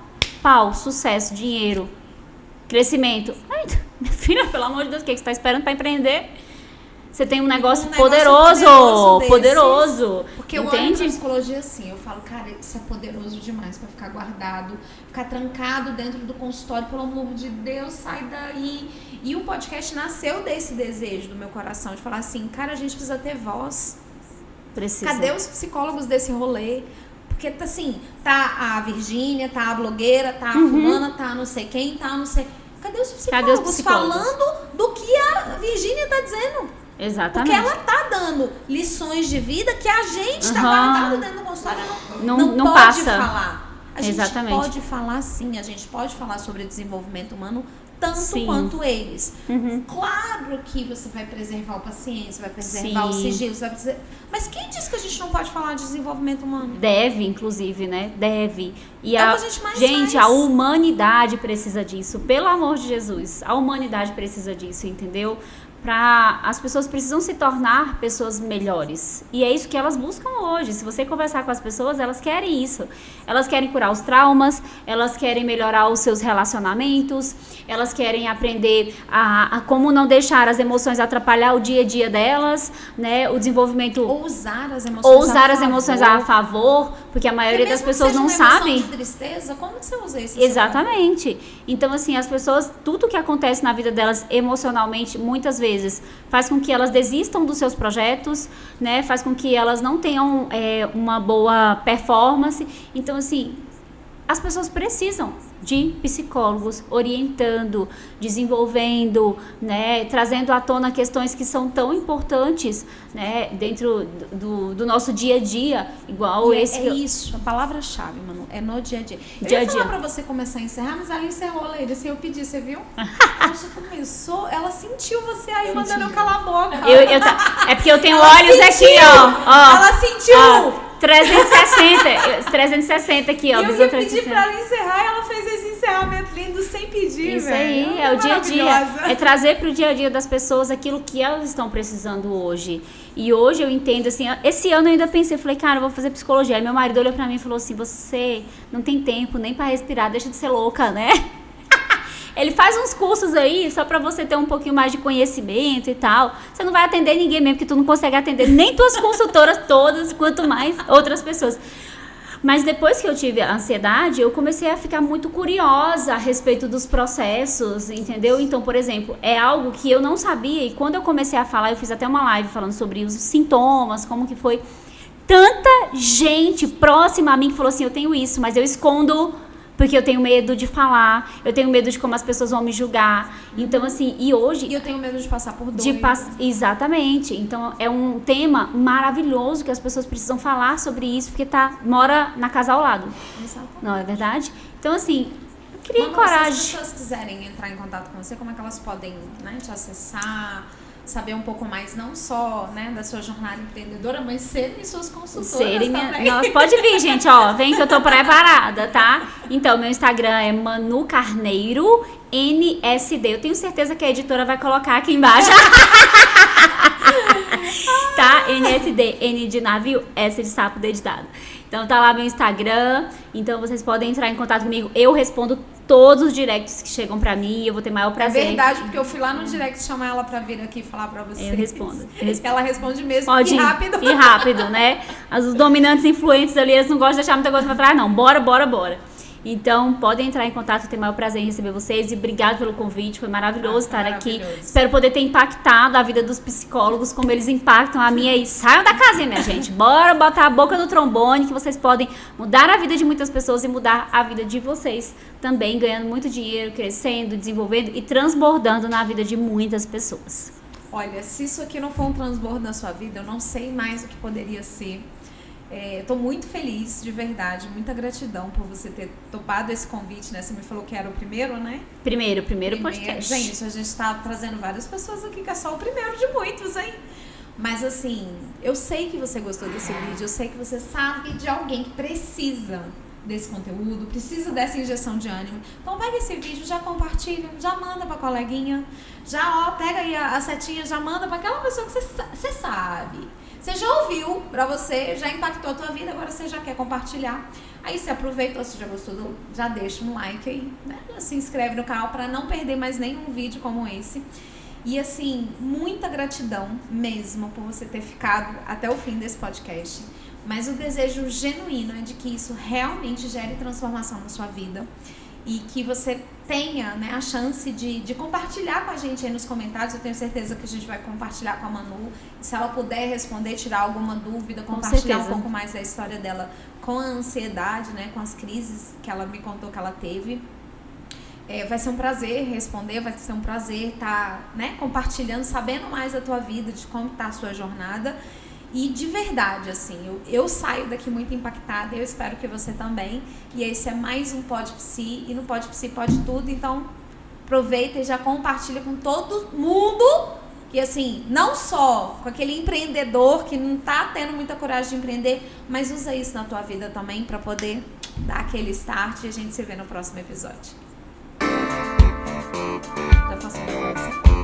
Pau, sucesso, dinheiro, crescimento. Ai, minha filha, pelo amor de Deus, o que você tá esperando pra empreender? Você tem um negócio poderoso. Porque eu olho pra psicologia assim, eu falo, cara, isso é poderoso demais pra ficar guardado, ficar trancado dentro do consultório, pelo amor de Deus, sai daí. E o podcast nasceu desse desejo do meu coração, de falar assim, cara, a gente precisa ter voz. Precisa. Cadê os psicólogos desse rolê? Porque, assim, tá a Virgínia, tá a blogueira, tá a fulana, tá não sei quem, tá não sei... Cadê os psicólogos falando do que a Virgínia tá dizendo? Exatamente. Porque ela tá dando lições de vida que a gente tá guardado dentro do consultório, não pode passa. falar. A gente Exatamente. pode falar sim, a gente pode falar sobre desenvolvimento humano tanto quanto eles. Claro que você vai preservar o paciente, você vai preservar o sigilo, você vai preservar... Mas quem disse que a gente não pode falar de desenvolvimento humano? Deve, inclusive, né? Deve. E o que a gente mais faz. A humanidade precisa disso. Pelo amor de Jesus. A humanidade precisa disso, entendeu? As pessoas precisam se tornar pessoas melhores. E é isso que elas buscam hoje. Se você conversar com as pessoas, elas querem isso. Elas querem curar os traumas, elas querem melhorar os seus relacionamentos, elas querem aprender a como não deixar as emoções atrapalhar o dia a dia delas, né? O desenvolvimento... Ou usar as emoções a favor, porque a maioria das pessoas não sabe. De tristeza, como que você usa isso? Exatamente. Então, assim, as pessoas, tudo que acontece na vida delas emocionalmente, muitas vezes, faz com que elas desistam dos seus projetos, né? Faz com que elas não tenham uma boa performance. Então, assim, as pessoas precisam de psicólogos orientando, desenvolvendo, né? Trazendo à tona questões que são tão importantes, né? Dentro do nosso dia a dia, igual esse... isso, a palavra-chave, Manu, é no dia a dia. Eu ia falar pra você começar a encerrar, mas ela encerrou, Leila, assim, eu pedi, você viu? Ela começou, ela sentiu você aí mandando eu calar a boca. É porque eu tenho olhos aqui, ó. Ela sentiu! 360 aqui, ó. E eu ia pedir pra ela encerrar e ela fez esse encerramento lindo sem pedir, Isso velho. aí, é o dia a dia. É trazer pro dia a dia das pessoas aquilo que elas estão precisando hoje. E hoje eu entendo, assim, esse ano eu ainda pensei, falei, cara, eu vou fazer psicologia. Aí meu marido olhou pra mim e falou assim, você não tem tempo nem pra respirar, deixa de ser louca, né? Ele faz uns cursos aí só pra você ter um pouquinho mais de conhecimento e tal. Você não vai atender ninguém mesmo, porque tu não consegue atender nem tuas consultoras todas, quanto mais outras pessoas. Mas depois que eu tive a ansiedade, eu comecei a ficar muito curiosa a respeito dos processos, entendeu? Então, por exemplo, é algo que eu não sabia e quando eu comecei a falar, eu fiz até uma live falando sobre os sintomas, como que foi. Tanta gente próxima a mim que falou assim, eu tenho isso, mas eu escondo... Porque eu tenho medo de falar, eu tenho medo de como as pessoas vão me julgar. Então, assim, e hoje... E eu tenho medo de passar por dor. Exatamente. Então, é um tema maravilhoso que as pessoas precisam falar sobre isso, porque mora na casa ao lado. Exatamente. Não é verdade? Então, assim, eu queria encorajar... Se as pessoas quiserem entrar em contato com você, como é que elas podem, né, te acessar? saber um pouco mais, não só, né, da sua jornada empreendedora, mas serem suas consultoras também. Nossa, pode vir, gente, ó, vem que eu tô preparada, tá? Então, meu Instagram é Manu Carneiro, NSD. Eu tenho certeza que a editora vai colocar aqui embaixo. Tá? NSD, N de navio, S de sapo, D de dado. Então tá lá meu Instagram, então vocês podem entrar em contato comigo, eu respondo todos os directs que chegam pra mim, eu vou ter maior prazer. É verdade, porque eu fui lá no direct chamar ela pra vir aqui falar pra vocês. Eu respondo. Ela responde mesmo, pode e rápido. E rápido, né? Os dominantes influentes ali, eles não gostam de deixar muita coisa pra trás, não. Bora. Então, podem entrar em contato, eu tenho o maior prazer em receber vocês e obrigado pelo convite, foi maravilhoso estar aqui. Espero poder ter impactado a vida dos psicólogos, como eles impactam a minha aí. Saiam da casinha, minha gente, bora botar a boca no trombone, que vocês podem mudar a vida de muitas pessoas e mudar a vida de vocês também, ganhando muito dinheiro, crescendo, desenvolvendo e transbordando na vida de muitas pessoas. Olha, se isso aqui não for um transbordo na sua vida, eu não sei mais o que poderia ser. Estou muito feliz, de verdade, muita gratidão por você ter topado esse convite, né? Você me falou que era o primeiro, né? Primeiro podcast. Gente, a gente está trazendo várias pessoas aqui, que é só o primeiro de muitos, hein? Mas assim, eu sei que você gostou desse vídeo, eu sei que você sabe de alguém que precisa desse conteúdo, precisa dessa injeção de ânimo. Então pega esse vídeo, já compartilha, já manda pra coleguinha, já pega aí a setinha, já manda pra aquela pessoa que você sabe. Você já ouviu pra você, já impactou a tua vida, agora você já quer compartilhar. Aí você aproveitou, se já gostou, já deixa um like aí, né? Já se inscreve no canal pra não perder mais nenhum vídeo como esse. E assim, muita gratidão mesmo por você ter ficado até o fim desse podcast. Mas o desejo genuíno é de que isso realmente gere transformação na sua vida. E que você tenha, né, a chance de compartilhar com a gente aí nos comentários. Eu tenho certeza que a gente vai compartilhar com a Manu. E se ela puder responder, tirar alguma dúvida, compartilhar um pouco mais da história dela com a ansiedade, né, com as crises que ela me contou que ela teve. Vai ser um prazer responder, vai ser um prazer estar, né, compartilhando, sabendo mais da tua vida, de como está a sua jornada. E de verdade, assim, eu saio daqui muito impactada, eu espero que você também. E esse é mais um Pode Psi, e no Pode Psi pode tudo, então aproveita e já compartilha com todo mundo. E assim, não só com aquele empreendedor que não tá tendo muita coragem de empreender, mas usa isso na tua vida também para poder dar aquele start, e a gente se vê no próximo episódio. Já passou a conversa?